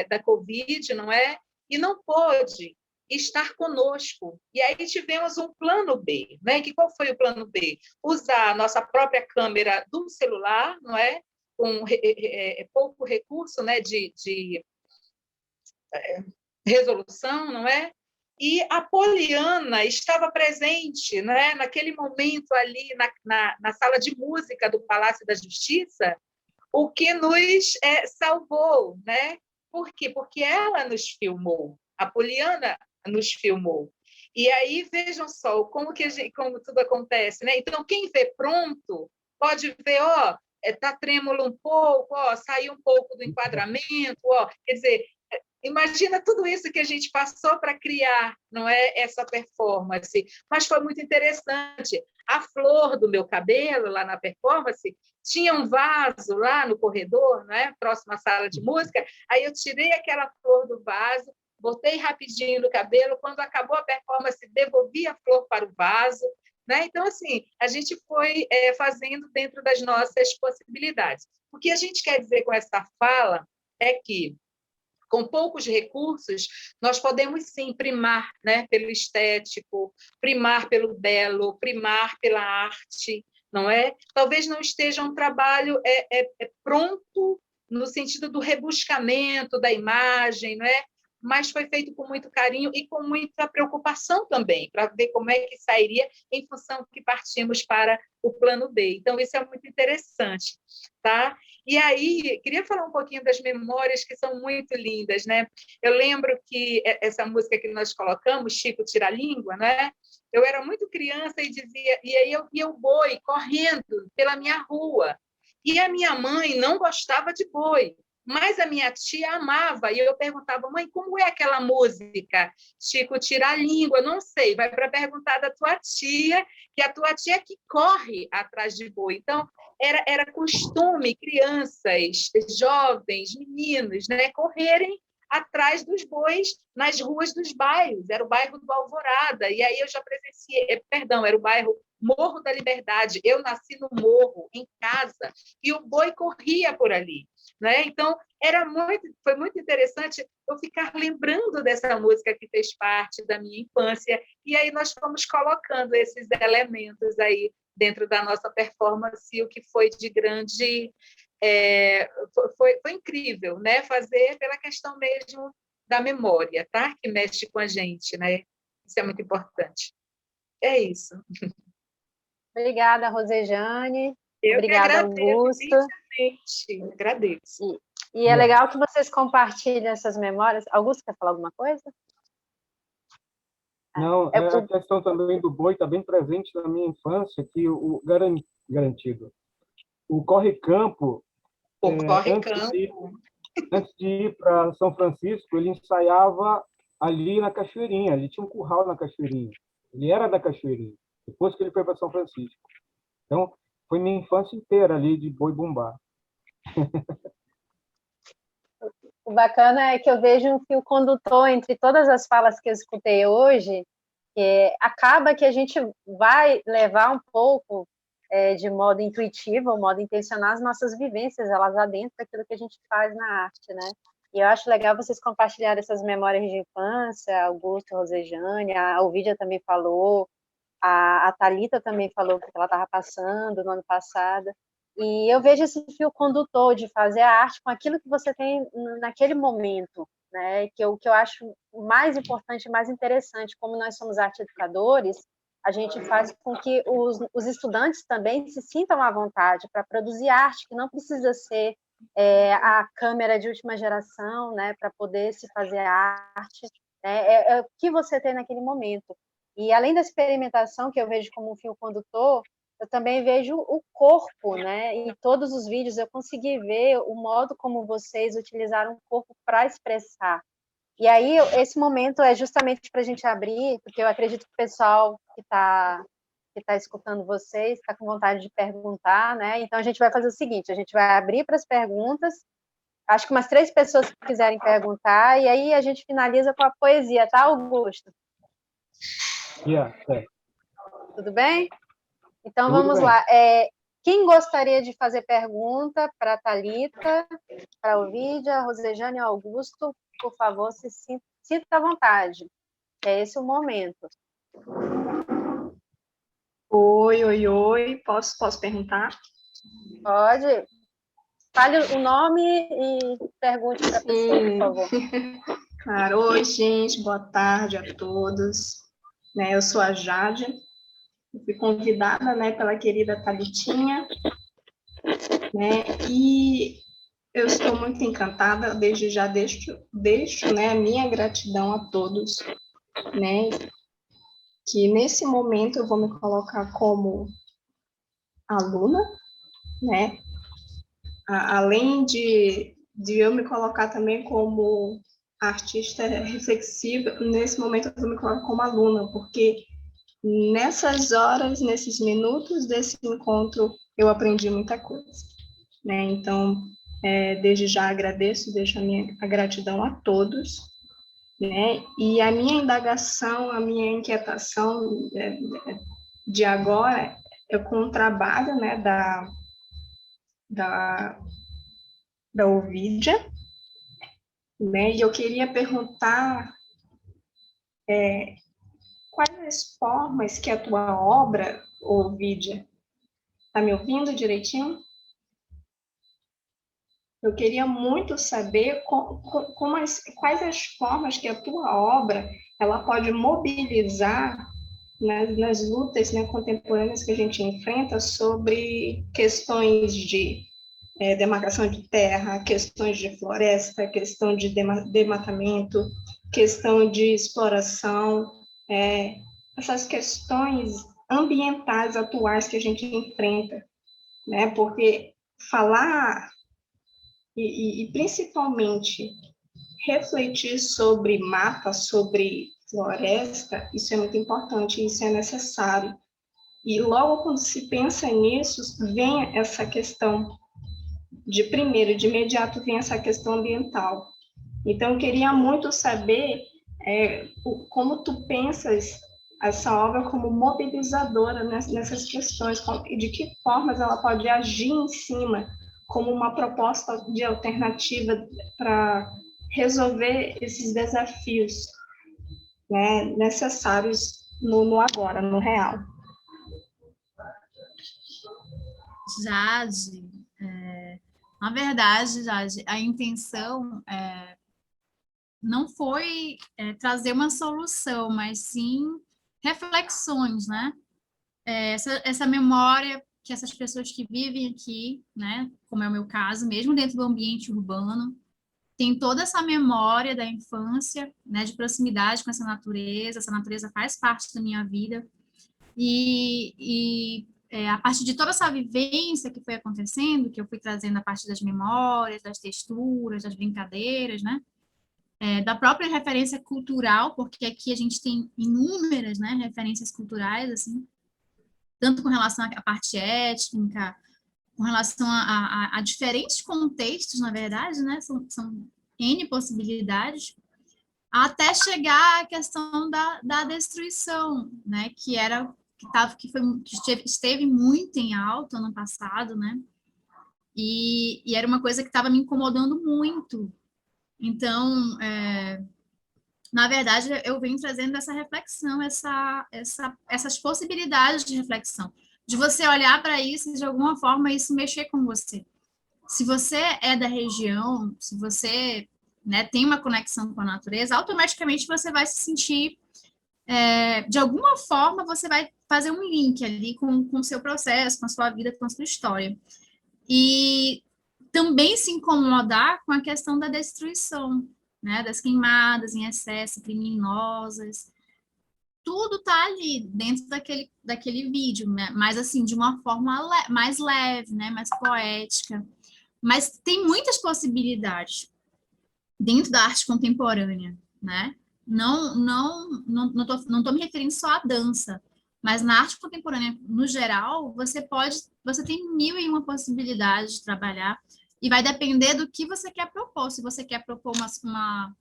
da Covid, não é? E não pôde estar conosco. E aí tivemos um plano B, né? Que qual foi o plano B? Usar a nossa própria câmera do celular, não é? Com pouco recurso, né, de resolução, não é? E a Poliana estava presente, né, naquele momento ali na sala de música do Palácio da Justiça, o que nos salvou, né? Por quê? Porque ela nos filmou, a Poliana nos filmou. E aí, vejam só como tudo acontece, né? Então, quem vê pronto pode ver, ó, tá trêmulo um pouco, ó, saiu um pouco do enquadramento, ó, quer dizer, imagina tudo isso que a gente passou para criar, não é, essa performance. Mas foi muito interessante. A flor do meu cabelo, lá na performance, tinha um vaso lá no corredor, né, próximo à sala de música, aí eu tirei aquela flor do vaso, botei rapidinho no cabelo, quando acabou a performance, devolvi a flor para o vaso, né? Então, assim, a gente foi fazendo dentro das nossas possibilidades. O que a gente quer dizer com essa fala é que, com poucos recursos, nós podemos, sim, primar, né, pelo estético, primar pelo belo, primar pela arte, não é? Talvez não esteja um trabalho pronto no sentido do rebuscamento da imagem, não é? Mas foi feito com muito carinho e com muita preocupação também, para ver como é que sairia em função que partimos para o plano B. Então, isso é muito interessante, tá? E aí, queria falar um pouquinho das memórias, que são muito lindas, né? Eu lembro que essa música que nós colocamos, Chico Tira a Língua, né? Eu era muito criança e dizia, e aí eu via o boi correndo pela minha rua. E a minha mãe não gostava de boi, mas a minha tia amava. E eu perguntava, mãe, como é aquela música? Chico Tira a Língua, não sei, vai para perguntar da tua tia, que a tua tia que corre atrás de boi. Então, era costume crianças, jovens, meninos, né, correrem atrás dos bois nas ruas dos bairros. Era o bairro do Alvorada, e aí eu já presenciei, perdão, era o bairro Morro da Liberdade. Eu nasci no morro, em casa, e o boi corria por ali, né? Então, foi muito interessante eu ficar lembrando dessa música que fez parte da minha infância, e aí nós fomos colocando esses elementos aí dentro da nossa performance, o que foi de grande... foi incrível, né? Fazer pela questão mesmo da memória, tá? Que mexe com a gente, né? Isso é muito importante. É isso. Obrigada, Rosejane. Eu Obrigada, que agradeço, Augusto. imensamente. Agradeço. E é legal que vocês compartilhem essas memórias. Augusto, quer falar alguma coisa? Não, a questão também do boi está bem presente na minha infância, que o garantido. O corre-campo, antes de ir para São Francisco, ele ensaiava ali na Cachoeirinha. Ele tinha um curral na Cachoeirinha. Ele era da Cachoeirinha, depois que ele foi para São Francisco. Então, foi minha infância inteira ali de boi-bumbá. O bacana é que eu vejo um fio condutor entre todas as falas que eu escutei hoje, que acaba que a gente vai levar um pouco de modo intuitivo, modo intencional, as nossas vivências, elas lá dentro daquilo que a gente faz na arte, né? E eu acho legal vocês compartilharem essas memórias de infância, Augusto, Rosejane, a Ovídia também falou, a Thalita também falou que ela estava passando no ano passado. E eu vejo esse fio condutor de fazer a arte com aquilo que você tem naquele momento, né? Que eu acho mais importante, mais interessante, como nós somos arte educadores, a gente faz com que os estudantes também se sintam à vontade para produzir arte, que não precisa ser a câmera de última geração, né? Para poder se fazer a arte, né? É o que você tem naquele momento. E além da experimentação, que eu vejo como um fio condutor, eu também vejo o corpo, né? Em todos os vídeos eu consegui ver o modo como vocês utilizaram o corpo para expressar. E aí, esse momento é justamente para a gente abrir, porque eu acredito que o pessoal que tá escutando vocês está com vontade de perguntar, né? Então, a gente vai fazer o seguinte, a gente vai abrir para as perguntas, acho que umas 3 pessoas que quiserem perguntar, e aí a gente finaliza com a poesia, tá, Augusto? Tudo bem? Então, Tudo vamos bem. lá. Quem gostaria de fazer pergunta para a Thalita, para a Ovídia, Rosejane e Augusto, por favor, se sinta à vontade. É esse o momento. Oi. Posso perguntar? Pode. Fale o nome e pergunte para a pessoa, por favor. Claro. Oi, gente. Boa tarde a todos. Eu sou a Jade. Fui convidada, pela querida Thalitinha. E eu estou muito encantada. Desde já deixo a minha gratidão a todos, que nesse momento eu vou me colocar como aluna, além de eu me colocar também como artista reflexiva, nesse momento eu vou me colocar como aluna, porque nessas horas, nesses minutos desse encontro, eu aprendi muita coisa. Então, desde já agradeço, deixo a gratidão a todos, e a minha indagação, a minha inquietação de agora é com o trabalho da Ovídia, e eu queria perguntar quais as formas que a tua obra, Ovídia, está me ouvindo direitinho? Eu queria muito saber quais as formas que a tua obra ela pode mobilizar nas lutas contemporâneas que a gente enfrenta sobre questões de demarcação de terra, questões de floresta, questão de desmatamento, questão de exploração, essas questões ambientais atuais que a gente enfrenta, porque falar e principalmente refletir sobre mata, sobre floresta, isso é muito importante, isso é necessário. E logo quando se pensa nisso, vem essa questão de imediato vem essa questão ambiental. Então, eu queria muito saber como tu pensas essa obra como mobilizadora nessas questões, e de que formas ela pode agir em cima, como uma proposta de alternativa para resolver esses desafios necessários no agora, no real. Jade, na verdade, Jade, a intenção não foi trazer uma solução, mas sim reflexões, né? Essa memória que essas pessoas que vivem aqui, né, como é o meu caso, mesmo dentro do ambiente urbano, tem toda essa memória da infância, né, de proximidade com essa natureza faz parte da minha vida, a partir de toda essa vivência que foi acontecendo, que eu fui trazendo a partir das memórias, das texturas, das brincadeiras, né, da própria referência cultural, porque aqui a gente tem inúmeras, né, referências culturais, assim, tanto com relação à parte étnica, com relação a diferentes contextos, na verdade, né, são N possibilidades, até chegar à questão da destruição, né, que esteve muito em alta ano passado, né, e era uma coisa que estava me incomodando muito. Então, na verdade, eu venho trazendo essa reflexão, essas possibilidades de reflexão, de você olhar para isso e, de alguma forma, isso mexer com você. Se você é da região, se você tem uma conexão com a natureza, automaticamente você vai se sentir, de alguma forma, você vai fazer um link ali com o seu processo, com a sua vida, com a sua história. E também se incomodar com a questão da destruição, né, das queimadas em excesso, criminosas. tudo está ali dentro daquele vídeo, né? Mas assim, de uma forma mais leve, né? Mais poética. Mas tem muitas possibilidades dentro da arte contemporânea, né? Não tô me referindo só à dança, mas na arte contemporânea, no geral, você tem 1001 possibilidades de trabalhar, e vai depender do que você quer propor. Se você quer propor uma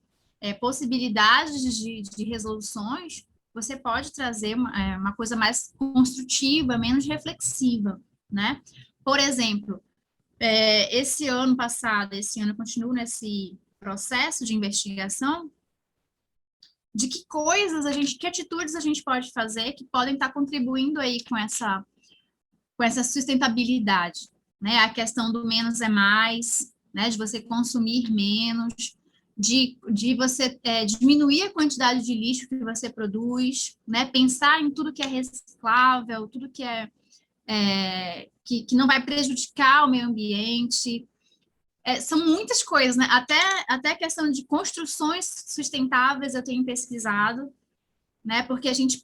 possibilidade de resoluções, você pode trazer uma coisa mais construtiva, menos reflexiva, né? Por exemplo, esse ano eu continuo nesse processo de investigação de que atitudes a gente pode fazer que podem estar contribuindo aí com essa sustentabilidade, né? A questão do menos é mais, né? De você consumir menos, de você diminuir a quantidade de lixo que você produz, né? Pensar em tudo que é reciclável, tudo que que não vai prejudicar o meio ambiente. São muitas coisas, né? Até a questão de construções sustentáveis eu tenho pesquisado, né? Porque a gente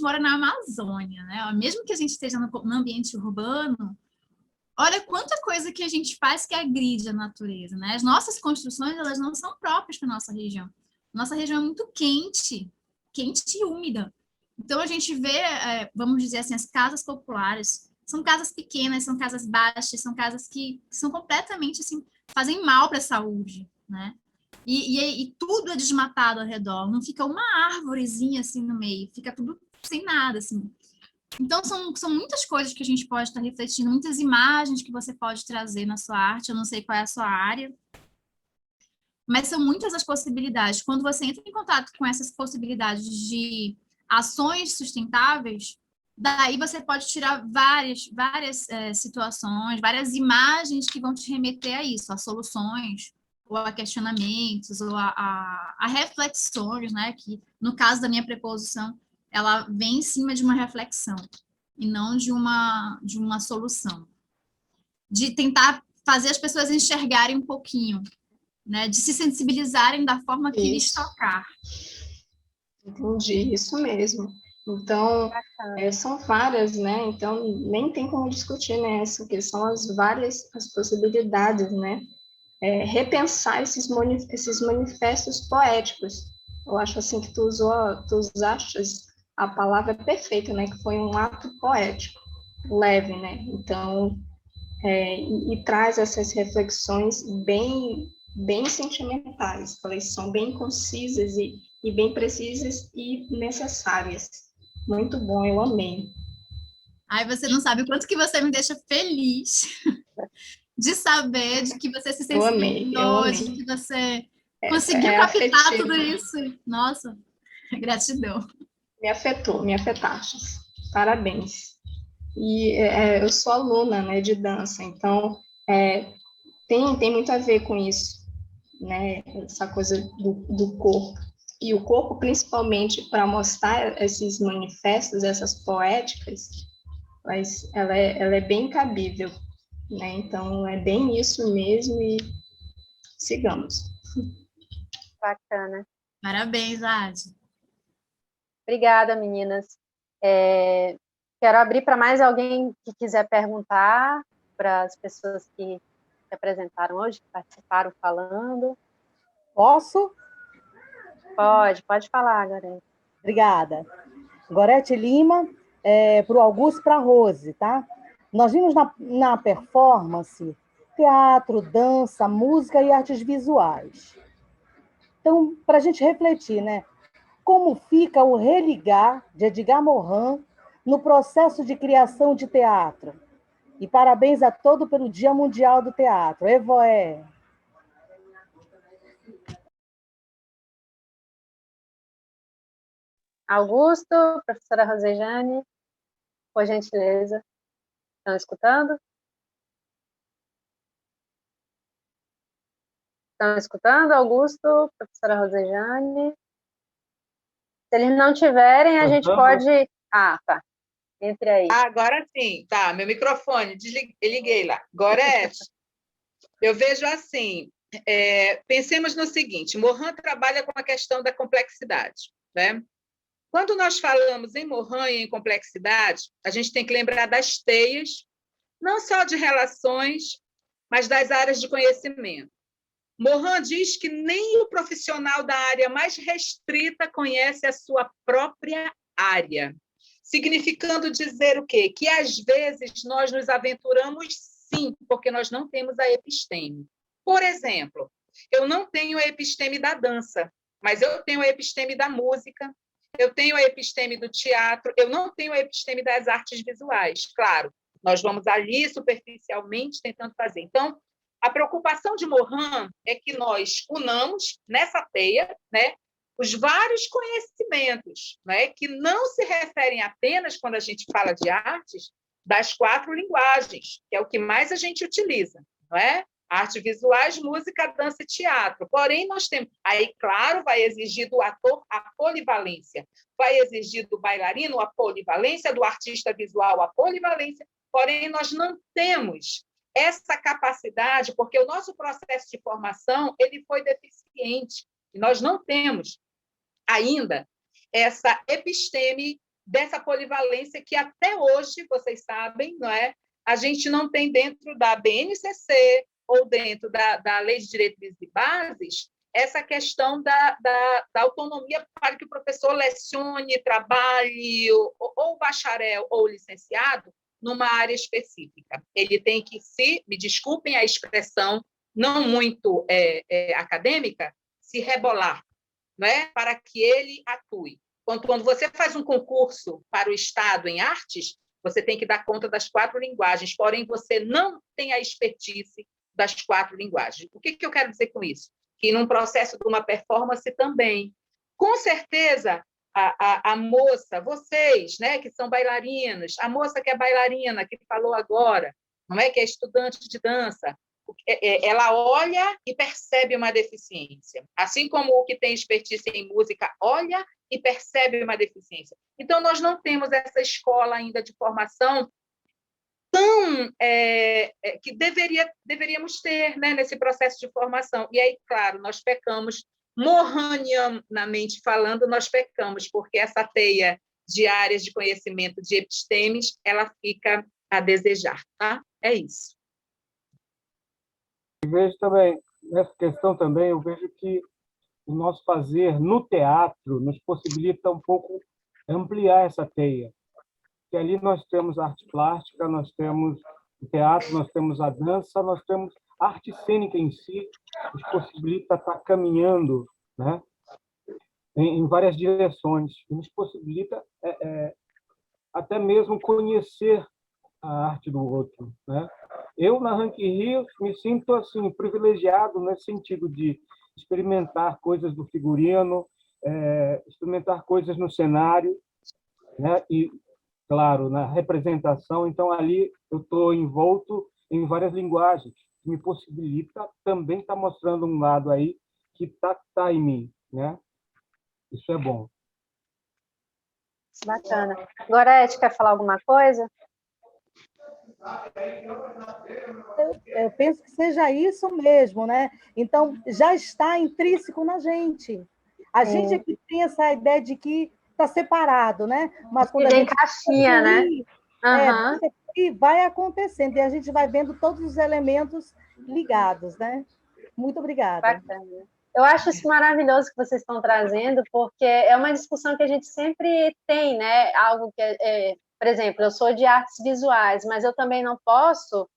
mora na Amazônia, né? Mesmo que a gente esteja no ambiente urbano, olha quanta coisa que a gente faz que agride a natureza, né? As nossas construções, elas não são próprias para nossa região. Nossa região é muito quente e úmida. Então a gente vê, vamos dizer assim, as casas populares são casas pequenas, são casas baixas, são casas que são completamente assim, fazem mal para a saúde, né? E tudo é desmatado ao redor, não fica uma árvorezinha assim no meio, fica tudo sem nada, assim. Então, são muitas coisas que a gente pode estar refletindo, muitas imagens que você pode trazer na sua arte, eu não sei qual é a sua área, mas são muitas as possibilidades. Quando você entra em contato com essas possibilidades de ações sustentáveis, daí você pode tirar várias situações, várias imagens que vão te remeter a isso, a soluções, ou a questionamentos, ou a reflexões, né? Que, no caso da minha preposição, ela vem em cima de uma reflexão, e não de uma solução. De tentar fazer as pessoas enxergarem um pouquinho, né? De se sensibilizarem da forma que lhes tocar. Entendi, isso mesmo. Então, são várias, né? Então, nem tem como discutir, né? Que são as possibilidades, né? Repensar esses manifestos poéticos. Eu acho assim que tu usaste a palavra perfeita, né? Que foi um ato poético, leve, né? Então, e traz essas reflexões bem sentimentais. Elas são bem concisas e bem precisas e necessárias. Muito bom, eu amei. Ai, você não sabe o quanto que você me deixa feliz de saber de que você se sensibilizou, de que você conseguiu captar afetivo. tudo isso. Nossa, gratidão. Me afetaste. Parabéns. E eu sou aluna, né, de dança, então tem muito a ver com isso, né, essa coisa do corpo. E o corpo, principalmente, para mostrar esses manifestos, essas poéticas, ela é bem cabível, né? Então, é bem isso mesmo e sigamos. Bacana. Parabéns, Adi. Obrigada, meninas. Quero abrir para mais alguém que quiser perguntar, para as pessoas que se apresentaram hoje, que participaram falando. Posso? Pode falar, Gorete. Obrigada. Gorete Lima, para o Augusto e para a Rose, tá? Nós vimos na performance teatro, dança, música e artes visuais. Então, para a gente refletir, né? Como fica o religar de Edgar Morin no processo de criação de teatro? E parabéns a todos pelo Dia Mundial do Teatro. Evoé! Augusto, professora Rosejane, por gentileza. Estão escutando? Estão escutando, Augusto, professora Rosejane? Se eles não tiverem, a gente pode... Ah, tá. Entre aí. Agora sim. Tá, meu microfone, liguei lá. Gorete, eu vejo assim, pensemos no seguinte, Morin trabalha com a questão da complexidade, né? Quando nós falamos em Morin e em complexidade, a gente tem que lembrar das teias, não só de relações, mas das áreas de conhecimento. Morin diz que nem o profissional da área mais restrita conhece a sua própria área, significando dizer o quê? Que, às vezes, nós nos aventuramos, sim, porque nós não temos a episteme. Por exemplo, eu não tenho a episteme da dança, mas eu tenho a episteme da música, eu tenho a episteme do teatro, eu não tenho a episteme das artes visuais. Claro, nós vamos ali superficialmente tentando fazer. Então, a preocupação de Morin é que nós unamos nessa teia, né, os vários conhecimentos, né, que não se referem apenas, quando a gente fala de artes, das 4 linguagens, que é o que mais a gente utiliza, não é? Artes visuais, música, dança e teatro. Porém, nós temos... Aí, claro, vai exigir do ator a polivalência, vai exigir do bailarino a polivalência, do artista visual a polivalência, porém, nós não temos essa capacidade, porque o nosso processo de formação ele foi deficiente, e nós não temos ainda essa episteme dessa polivalência que até hoje, vocês sabem, não é? A gente não tem dentro da BNCC ou dentro da Lei de Diretrizes e Bases essa questão da autonomia para que o professor lecione, trabalhe, ou bacharel ou licenciado, numa área específica. Ele tem que me desculpem a expressão não muito acadêmica, se rebolar, né, para que ele atue. Quando você faz um concurso para o Estado em artes, você tem que dar conta das 4 linguagens, porém você não tem a expertise das 4 linguagens. O que eu quero dizer com isso? Que num processo de uma performance também, com certeza, a moça, vocês, né, que são bailarinas, a moça que é bailarina, que falou agora, não é, que é estudante de dança, ela olha e percebe uma deficiência, assim como o que tem expertise em música olha e percebe uma deficiência. Então, nós não temos essa escola ainda de formação tão que deveríamos ter, né, nesse processo de formação. E aí, claro, nós pecamos, morranianamente falando, nós pecamos, porque essa teia de áreas de conhecimento de epistemes, ela fica a desejar, tá? É isso. Eu vejo também, nessa questão também, eu vejo que o nosso fazer no teatro nos possibilita um pouco ampliar essa teia. Porque ali nós temos arte plástica, nós temos o teatro, nós temos a dança, nós temos a arte cênica em si, nos possibilita estar caminhando, né, em várias direções, e nos possibilita até mesmo conhecer a arte do outro, né? Eu, na Rank Rio, me sinto assim privilegiado nesse sentido de experimentar coisas do figurino, experimentar coisas no cenário, né? E, claro, na representação. Então, ali eu estou envolto em várias linguagens, que me possibilita também estar mostrando um lado aí que está em mim, né? Isso é bom. Bacana. Gorete, quer falar alguma coisa? Eu penso que seja isso mesmo, né? Então, já está intrínseco na gente. A gente é que tem essa ideia de que está separado, né? Mas quando a gente caixinha, né? E vai acontecendo, e a gente vai vendo todos os elementos ligados, né? Muito obrigada. Bacana. Eu acho isso maravilhoso que vocês estão trazendo, porque é uma discussão que a gente sempre tem, né? Algo que por exemplo, eu sou de artes visuais, mas eu também não posso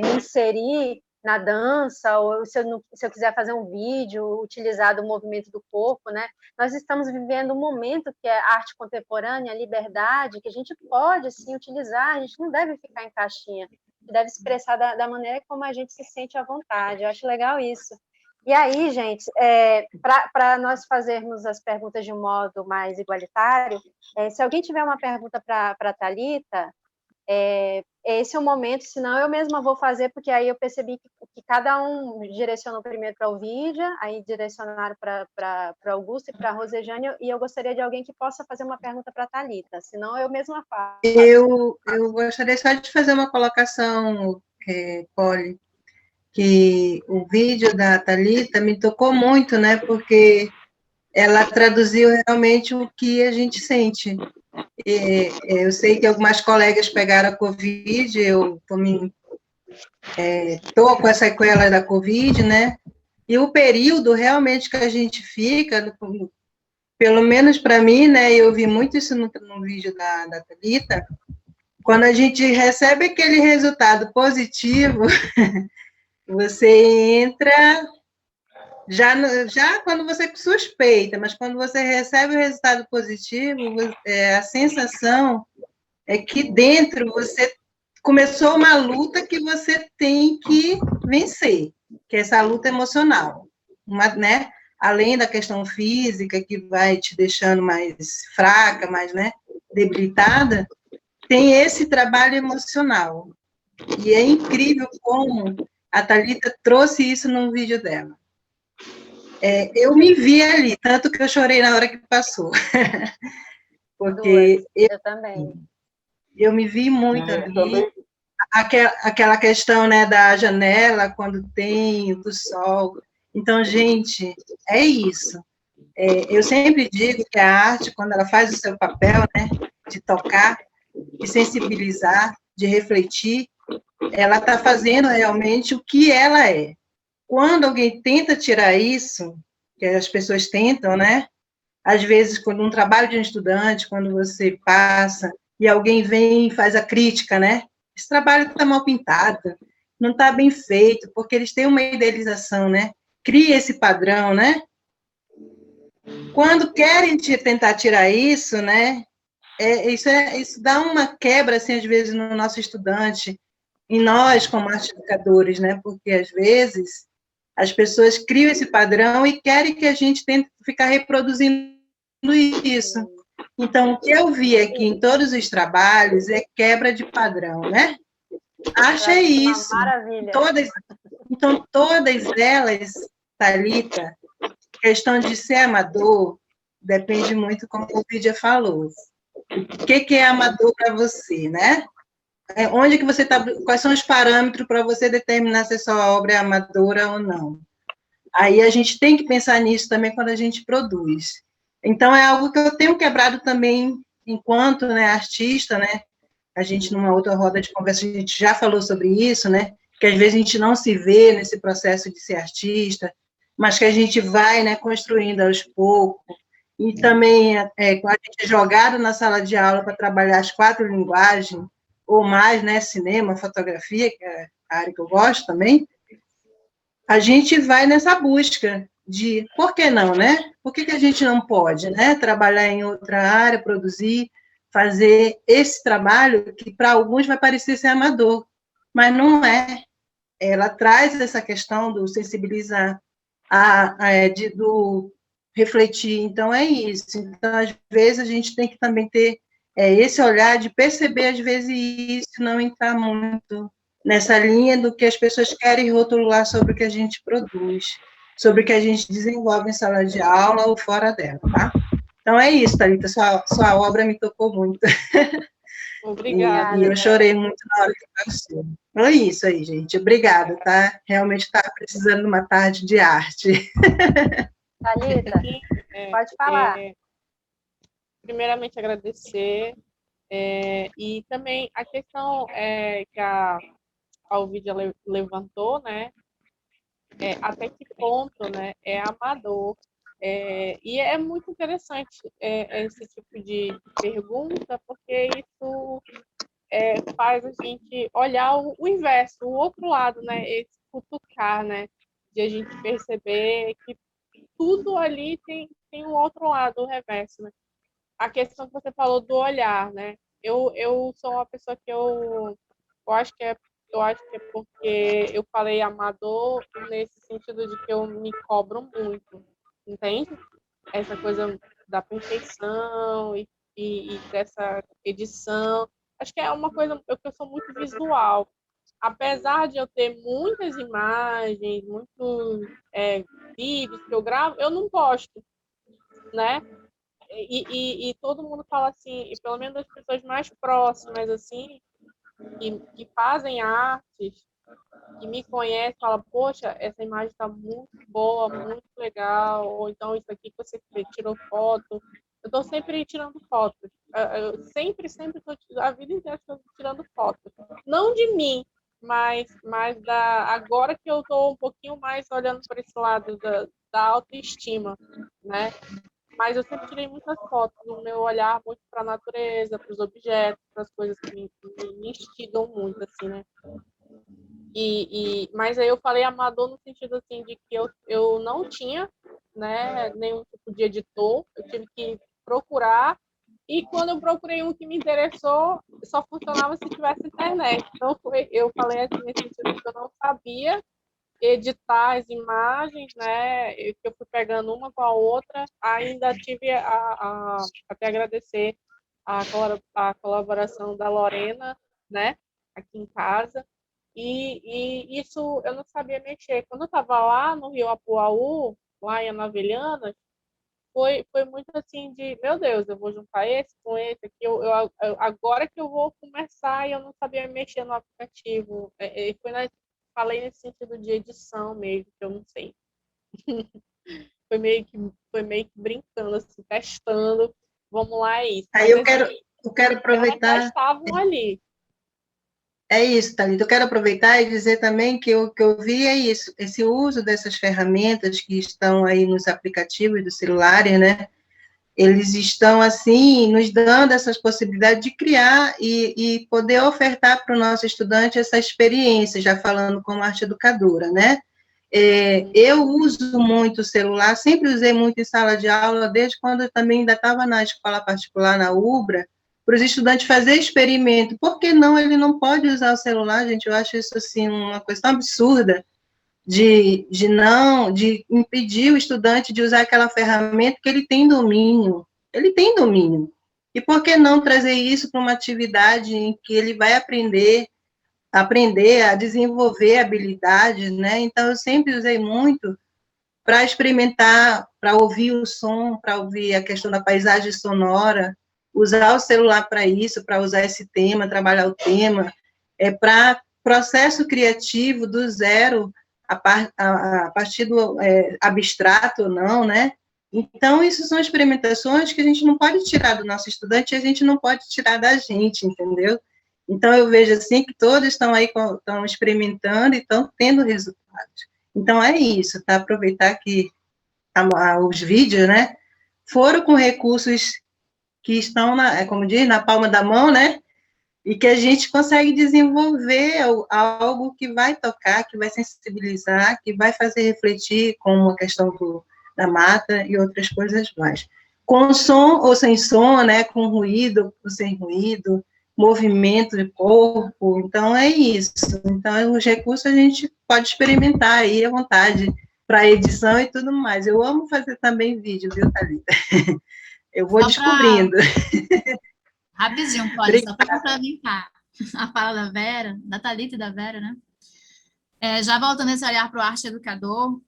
me inserir na dança, ou se eu quiser fazer um vídeo, utilizar do movimento do corpo, né? Nós estamos vivendo um momento que é arte contemporânea, liberdade, que a gente pode, sim, utilizar, a gente não deve ficar em caixinha, deve expressar da maneira como a gente se sente à vontade. Eu acho legal isso. E aí, gente, para nós fazermos as perguntas de um modo mais igualitário, se alguém tiver uma pergunta para a Thalita, esse é o momento, senão eu mesma vou fazer, porque aí eu percebi que cada um direcionou primeiro para o Vídia, aí direcionaram para Augusto e para a Rosejane, e eu gostaria de alguém que possa fazer uma pergunta para a Thalita, senão eu mesma faço. Eu gostaria só de fazer uma colocação, Polly, que o vídeo da Thalita me tocou muito, né? Porque ela traduziu realmente o que a gente sente. Eu sei que algumas colegas pegaram a Covid, eu estou com essa sequela da Covid, né? E o período realmente que a gente fica, pelo menos para mim, né? Eu vi muito isso no vídeo da Thalita, quando a gente recebe aquele resultado positivo, você entra já quando você suspeita, mas quando você recebe o resultado positivo, a sensação é que dentro você começou uma luta que você tem que vencer, que é essa luta emocional, né? Além da questão física, que vai te deixando mais fraca, mais, né, debilitada, tem esse trabalho emocional. E é incrível como a Thalita trouxe isso no vídeo dela. Eu me vi ali, tanto que eu chorei na hora que passou. Porque eu também. Eu me vi muito ali. Aquela questão, né, da janela, quando tem do sol. Então, gente, é isso. Eu sempre digo que a arte, quando ela faz o seu papel, né, de tocar, de sensibilizar, de refletir, ela está fazendo realmente o que ela é. Quando alguém tenta tirar isso, que as pessoas tentam, né? Às vezes, quando um trabalho de um estudante, quando você passa e alguém vem e faz a crítica, né? Esse trabalho está mal pintado, não está bem feito, porque eles têm uma idealização, né? Cria esse padrão, né? Quando querem tentar tirar isso, né? Isso dá uma quebra, assim, às vezes, no nosso estudante, em nós, como arte educadores, né? Porque, às vezes, as pessoas criam esse padrão e querem que a gente tente ficar reproduzindo isso. Então, o que eu vi aqui em todos os trabalhos é quebra de padrão, né? Acha isso. Maravilha. Então, todas elas, Thalita, questão de ser amador, depende muito, como o Lídia falou. O que é amador para você, né? Onde que você está? Quais são os parâmetros para você determinar se a sua obra é amadora ou não? Aí a gente tem que pensar nisso também quando a gente produz. Então, é algo que eu tenho quebrado também enquanto, né, artista, né? A gente, numa outra roda de conversa, a gente já falou sobre isso, né? Que às vezes a gente não se vê nesse processo de ser artista, mas que a gente vai, né, construindo aos poucos. E também, quando a gente é jogado na sala de aula para trabalhar as 4 linguagens, ou mais, né, cinema, fotografia, que é a área que eu gosto também, a gente vai nessa busca de, por que não, né? Por que a gente não pode, né? Trabalhar em outra área, produzir, fazer esse trabalho que para alguns vai parecer ser amador, mas não é. Ela traz essa questão do sensibilizar, do refletir, então é isso. Então, às vezes, a gente tem que também ter esse olhar de perceber, às vezes, isso, não entrar muito nessa linha do que as pessoas querem rotular sobre o que a gente produz, sobre o que a gente desenvolve em sala de aula ou fora dela, tá? Então é isso, Thalita, sua obra me tocou muito. Obrigada. E eu chorei muito na hora que passou. Então é isso aí, gente. Obrigada, tá? Realmente estava precisando de uma tarde de arte. Thalita, pode falar. Primeiramente, agradecer. E também a questão que a Alvídia levantou, né? Até que ponto, né, é amador. E é muito interessante esse tipo de pergunta, porque isso faz a gente olhar o inverso, o outro lado, né? Esse cutucar, né? De a gente perceber que tudo ali tem um outro lado, o reverso, né? A questão que você falou do olhar, né? Eu sou uma pessoa que eu acho que é porque eu falei amador nesse sentido de que eu me cobro muito, entende? Essa coisa da perfeição e dessa edição. Acho que é uma coisa que eu sou muito visual. Apesar de eu ter muitas imagens, muitos vídeos que eu gravo, eu não posto, né? E todo mundo fala assim, e pelo menos as pessoas mais próximas, assim, que fazem artes, que me conhecem, falam, poxa, essa imagem está muito boa, muito legal, ou então isso aqui que você tirou foto. Eu estou sempre tirando fotos. Eu sempre estou, a vida inteira estou tirando fotos. Não de mim, mas agora que eu estou um pouquinho mais olhando para esse lado da autoestima, né? Mas eu sempre tirei muitas fotos, o meu olhar muito para a natureza, para os objetos, para as coisas que me instigam muito, assim, né? Mas aí eu falei amador no sentido assim de que eu não tinha, né, nenhum tipo de editor, eu tive que procurar, e quando eu procurei um que me interessou, só funcionava se tivesse internet. Então eu falei assim, nesse sentido que eu não sabia editar as imagens, né, que eu fui pegando uma com a outra, ainda tive até agradecer a colaboração da Lorena, né, aqui em casa. E isso eu não sabia mexer. Quando eu estava lá no Rio Apuaú, lá em Anavilhanas, foi muito assim de, meu Deus, eu vou juntar esse com esse aqui, agora que eu vou começar, e eu não sabia mexer no aplicativo. Falei nesse sentido de edição mesmo, que eu não sei. Foi meio que brincando, assim, testando. Vamos lá, é isso. Aí mas, eu quero aproveitar. Elas estavam ali. É isso, Thalita. Eu quero aproveitar e dizer também que o que eu vi é isso, esse uso dessas ferramentas que estão aí nos aplicativos dos celulares, né? Eles estão, assim, nos dando essas possibilidades de criar e poder ofertar para o nosso estudante essa experiência, já falando como arte educadora, né? Eu uso muito o celular, sempre usei muito em sala de aula, desde quando eu também ainda estava na escola particular, na UBRA, para os estudantes fazer experimento. Por que não? Ele não pode usar o celular, gente, eu acho isso, assim, uma questão absurda, de impedir o estudante de usar aquela ferramenta que ele tem domínio. E por que não trazer isso para uma atividade em que ele vai aprender a desenvolver habilidades, né? Então, eu sempre usei muito para experimentar, para ouvir o som, para ouvir a questão da paisagem sonora, usar o celular para isso, para usar esse tema, trabalhar o tema, para processo criativo do zero, a partir do abstrato ou não, né? Então, isso são experimentações que a gente não pode tirar do nosso estudante e a gente não pode tirar da gente, entendeu? Então, eu vejo assim que todos estão aí, estão experimentando e estão tendo resultados. Então, é isso, tá? Aproveitar que os vídeos, né, foram com recursos que estão, como diz, na palma da mão, né? E que a gente consegue desenvolver algo que vai tocar, que vai sensibilizar, que vai fazer refletir, como a questão da mata e outras coisas mais. Com som ou sem som, né? Com ruído ou sem ruído, movimento de corpo, então é isso. Então, os recursos a gente pode experimentar aí à vontade, para edição e tudo mais. Eu amo fazer também vídeo, viu, Thalita? Eu vou descobrindo. Rapidinho, Polly, só para complementar a fala da Vera, da Thalita e da Vera, né? Já voltando esse olhar para o arte educador,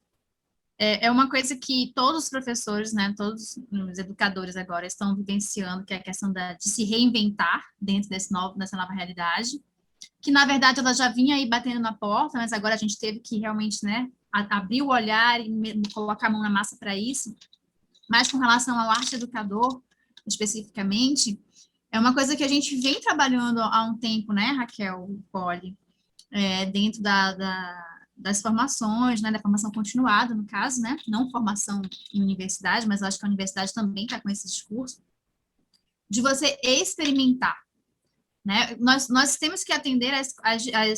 é uma coisa que todos os professores, né, todos os educadores agora estão vivenciando, que é a questão de se reinventar dentro dessa nova realidade, que, na verdade, ela já vinha aí batendo na porta, mas agora a gente teve que realmente, né, abrir o olhar e colocar a mão na massa para isso. Mas com relação ao arte educador, especificamente, é uma coisa que a gente vem trabalhando há um tempo, né, Raquel, Polly, dentro das formações, né, da formação continuada, no caso, né, não formação em universidade, mas acho que a universidade também está com esse discurso, de você experimentar, né, nós temos que atender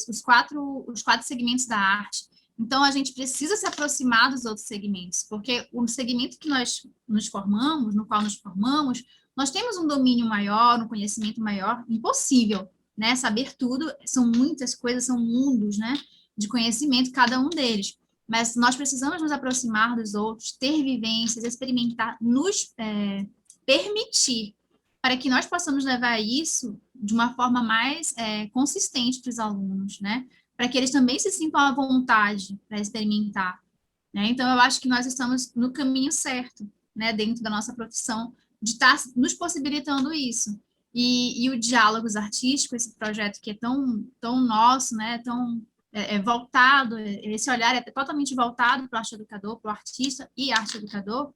os quatro segmentos da arte, então a gente precisa se aproximar dos outros segmentos, porque o segmento que nós no qual nos formamos, nós temos um domínio maior, um conhecimento maior, impossível, né, saber tudo, são muitas coisas, são mundos, né, de conhecimento, cada um deles, mas nós precisamos nos aproximar dos outros, ter vivências, experimentar, nos permitir, para que nós possamos levar isso de uma forma mais consistente para os alunos, né, para que eles também se sintam à vontade para experimentar, né, então eu acho que nós estamos no caminho certo, né, dentro da nossa profissão, de estar nos possibilitando isso, e o Diálogos Artísticos, esse projeto que é tão nosso, né, tão voltado, esse olhar é totalmente voltado para o arte educador, para o artista e arte educador.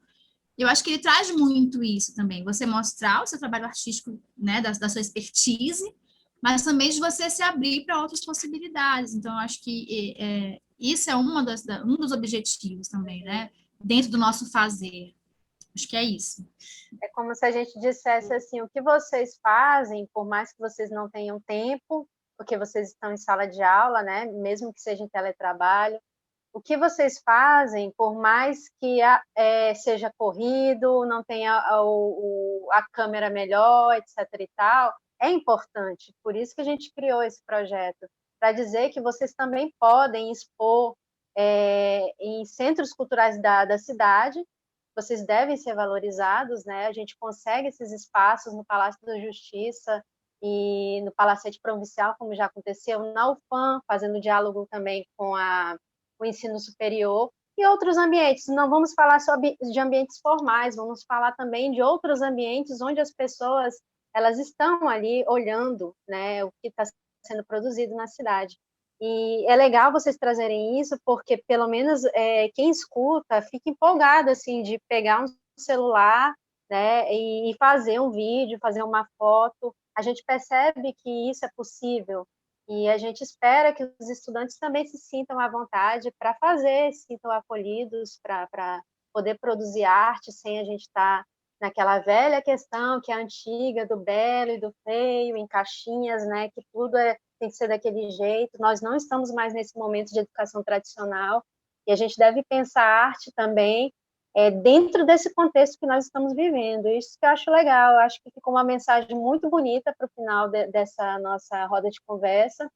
Eu acho que ele traz muito isso também, você mostrar o seu trabalho artístico, né, da sua expertise, mas também de você se abrir para outras possibilidades. Então, eu acho que isso é um dos objetivos também, né, dentro do nosso fazer. Acho que é isso. É como se a gente dissesse assim, o que vocês fazem, por mais que vocês não tenham tempo, porque vocês estão em sala de aula, né, mesmo que seja em teletrabalho, o que vocês fazem, por mais que seja corrido, não tenha a câmera melhor, etc. e tal, é importante. Por isso que a gente criou esse projeto, para dizer que vocês também podem expor em centros culturais da cidade, vocês devem ser valorizados, né? A gente consegue esses espaços no Palácio da Justiça e no Palacete Provincial, como já aconteceu, na UFAM, fazendo diálogo também com o ensino superior e outros ambientes. Não vamos falar só de ambientes formais, vamos falar também de outros ambientes onde as pessoas elas estão ali olhando, né, o que está sendo produzido na cidade. E é legal vocês trazerem isso, porque pelo menos quem escuta fica empolgado assim, de pegar um celular, né, e fazer um vídeo, fazer uma foto. A gente percebe que isso é possível, e a gente espera que os estudantes também se sintam à vontade para fazer, se sintam acolhidos para poder produzir arte sem a gente estar naquela velha questão que é antiga do belo e do feio, em caixinhas, né, que tudo tem que ser daquele jeito. Nós não estamos mais nesse momento de educação tradicional e a gente deve pensar a arte também dentro desse contexto que nós estamos vivendo. Isso que eu acho legal, eu acho que ficou uma mensagem muito bonita para o final dessa nossa roda de conversa,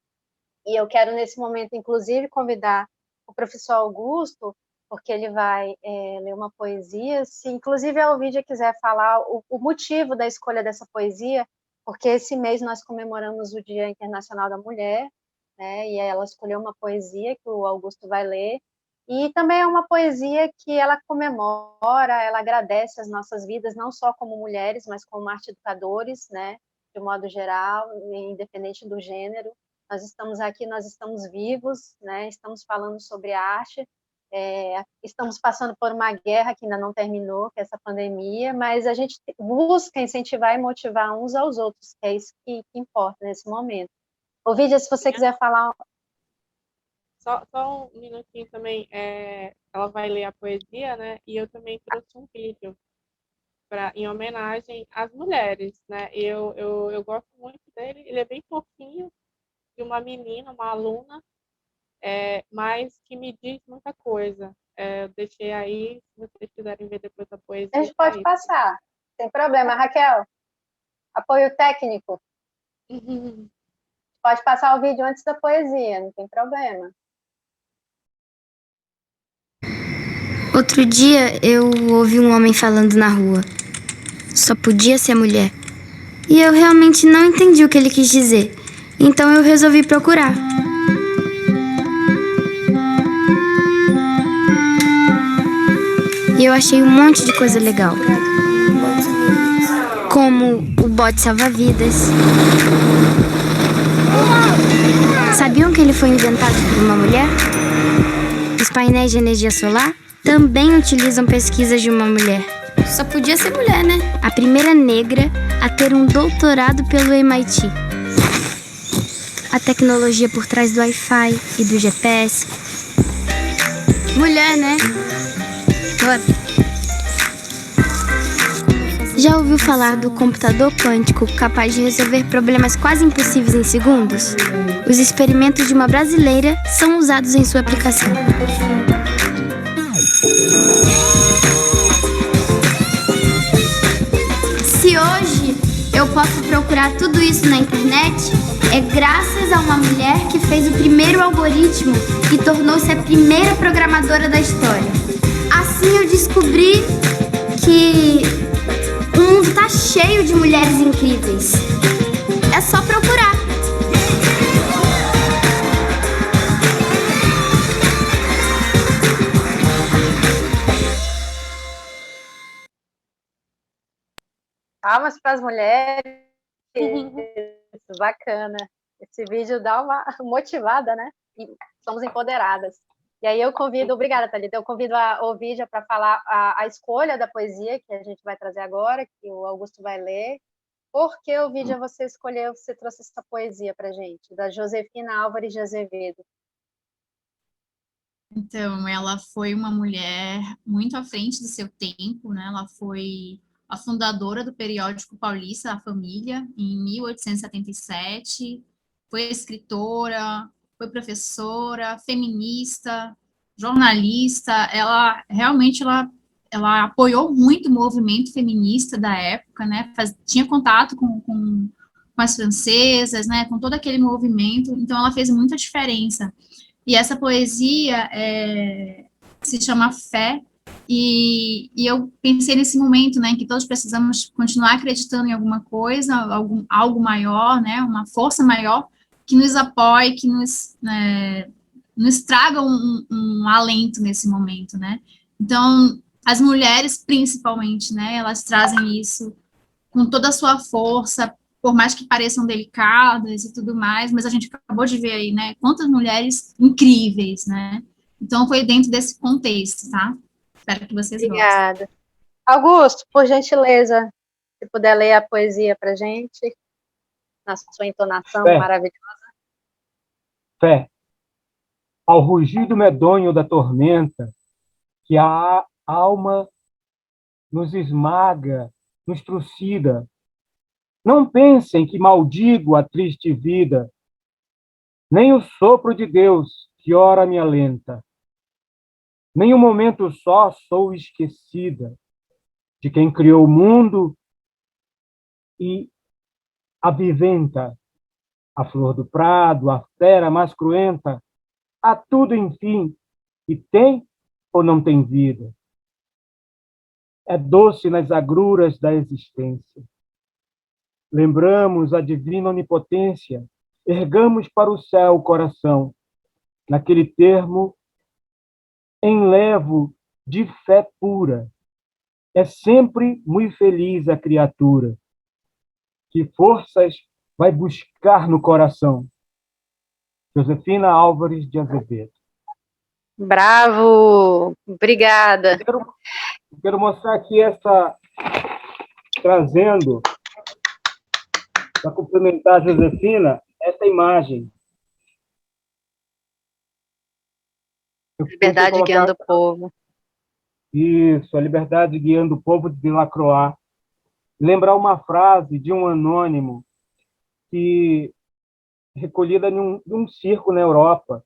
e eu quero, nesse momento, inclusive, convidar o professor Augusto, porque ele vai ler uma poesia, se inclusive a Ovídia quiser falar o motivo da escolha dessa poesia, porque esse mês nós comemoramos o Dia Internacional da Mulher, né, e ela escolheu uma poesia que o Augusto vai ler, e também é uma poesia que ela comemora, ela agradece as nossas vidas, não só como mulheres, mas como arte educadores, né, de um modo geral, independente do gênero. Nós estamos aqui, nós estamos vivos, né, estamos falando sobre arte, estamos passando por uma guerra que ainda não terminou, que é essa pandemia, mas a gente busca incentivar e motivar uns aos outros, que é isso que importa nesse momento. Ovídia, se você quiser falar... Só um minutinho também, ela vai ler a poesia, né? E eu também trouxe um vídeo em homenagem às mulheres, né? Eu gosto muito dele, ele é bem fofinho, de uma menina, uma aluna, mas que me diz muita coisa. Eu deixei aí, se vocês quiserem ver depois a poesia. A gente pode passar, sem problema. Raquel, apoio técnico. Pode passar o vídeo antes da poesia, não tem problema. Outro dia eu ouvi um homem falando na rua. Só podia ser mulher. E eu realmente não entendi o que ele quis dizer. Então eu resolvi procurar. E eu achei um monte de coisa legal. Como o bote salva-vidas. Sabiam que ele foi inventado por uma mulher? Os painéis de energia solar também utilizam pesquisas de uma mulher. Só podia ser mulher, né? A primeira negra a ter um doutorado pelo MIT. A tecnologia por trás do Wi-Fi e do GPS. Mulher, né? Já ouviu falar do computador quântico capaz de resolver problemas quase impossíveis em segundos? Os experimentos de uma brasileira são usados em sua aplicação. Se hoje eu posso procurar tudo isso na internet, é graças a uma mulher que fez o primeiro algoritmo e tornou-se a primeira programadora da história. Assim eu descobri que o mundo tá cheio de mulheres incríveis. É só procurar. Palmas para as mulheres. Bacana. Esse vídeo dá uma motivada, né? E somos empoderadas. E aí eu convido, obrigada, Thalita, eu convido a Ovídia para falar a escolha da poesia que a gente vai trazer agora, que o Augusto vai ler. Por que, Ovídia, você escolheu, você trouxe essa poesia para a gente, da Josefina Álvares de Azevedo? Então, ela foi uma mulher muito à frente do seu tempo, né? Ela foi a fundadora do periódico paulista A Família, em 1877, foi escritora, foi professora, feminista, jornalista. Ela realmente ela apoiou muito o movimento feminista da época, né? Tinha contato com as francesas, né? Com todo aquele movimento. Então, ela fez muita diferença. E essa poesia se chama Fé, e eu pensei nesse momento, né, em que todos precisamos continuar acreditando em alguma coisa, algo maior, né, uma força maior que nos apoie, que nos traga um alento nesse momento, né. Então, as mulheres, principalmente, né, elas trazem isso com toda a sua força, por mais que pareçam delicadas e tudo mais, mas a gente acabou de ver aí, né, quantas mulheres incríveis, né? Então, foi dentro desse contexto, tá? Espero que vocês gostem. Obrigada. Augusto, por gentileza, se puder ler a poesia para a gente, na sua entonação maravilhosa. Fé. Ao rugido medonho da tormenta, que a alma nos esmaga, nos trucida, não pensem que maldigo a triste vida, nem o sopro de Deus que ora me alenta. Nem um momento só sou esquecida de quem criou o mundo e aviventa a flor do prado, a fera mais cruenta, a tudo, enfim, que tem ou não tem vida. É doce nas agruras da existência. Lembramos a divina onipotência, ergamos para o céu o coração, naquele termo enlevo de fé pura. É sempre muito feliz a criatura, que forças vai buscar no coração. Josefina Álvares de Azevedo. Bravo! Obrigada. Quero mostrar aqui trazendo, para complementar a Josefina, essa imagem. Liberdade guiando o povo. Isso, a liberdade guiando o povo de Delacroix. Lembrar uma frase de um anônimo que recolhida de um circo na Europa,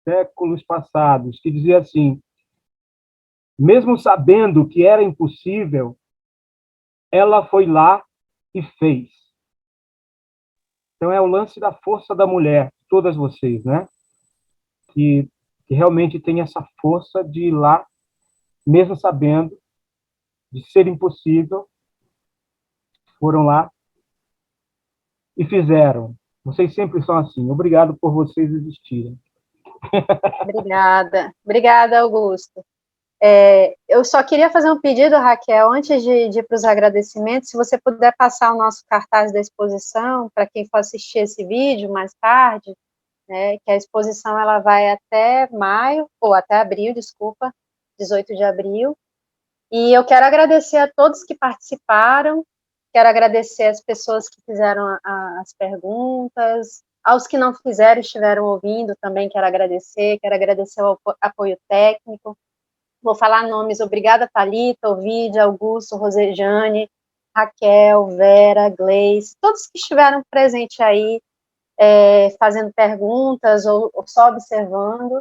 séculos passados, que dizia assim: mesmo sabendo que era impossível, ela foi lá e fez. Então é o lance da força da mulher, todas vocês, né? Que realmente tem essa força de ir lá, mesmo sabendo de ser impossível, foram lá e fizeram. Vocês sempre são assim. Obrigado por vocês existirem. Obrigada, Augusto. Eu só queria fazer um pedido, Raquel, antes de ir para os agradecimentos, se você puder passar o nosso cartaz da exposição, para quem for assistir esse vídeo mais tarde, né, que a exposição ela vai até maio, ou até abril, desculpa, 18 de abril, e eu quero agradecer a todos que participaram, quero agradecer as pessoas que fizeram as perguntas, aos que não fizeram e estiveram ouvindo também quero agradecer o apoio técnico. Vou falar nomes: obrigada, Thalita, Ovídia, Augusto, Rosejane, Raquel, Vera, Gleice, todos que estiveram presentes aí, fazendo perguntas ou só observando,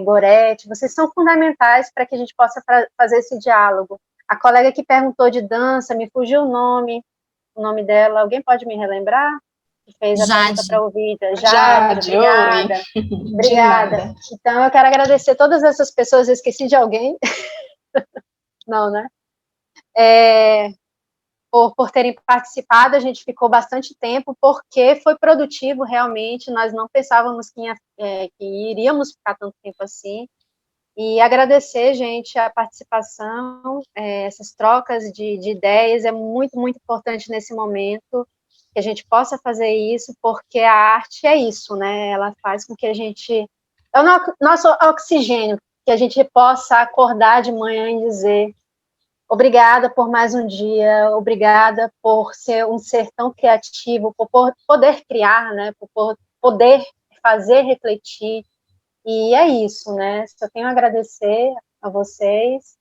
Gorete, vocês são fundamentais para que a gente possa fazer esse diálogo. A colega que perguntou de dança, me fugiu o nome dela, alguém pode me relembrar? Que fez a pergunta para a Ovídia. Jade, obrigada. Então, eu quero agradecer todas essas pessoas, eu esqueci de alguém? Não, né? Por terem participado, a gente ficou bastante tempo, porque foi produtivo, realmente, nós não pensávamos que iríamos ficar tanto tempo assim, e agradecer, gente, a participação, essas trocas de ideias, é muito, muito importante nesse momento, que a gente possa fazer isso, porque a arte é isso, né? Ela faz com que a gente... É o nosso oxigênio, que a gente possa acordar de manhã e dizer obrigada por mais um dia, obrigada por ser um ser tão criativo, por poder criar, né? Por poder fazer refletir. E é isso, né? Só tenho a agradecer a vocês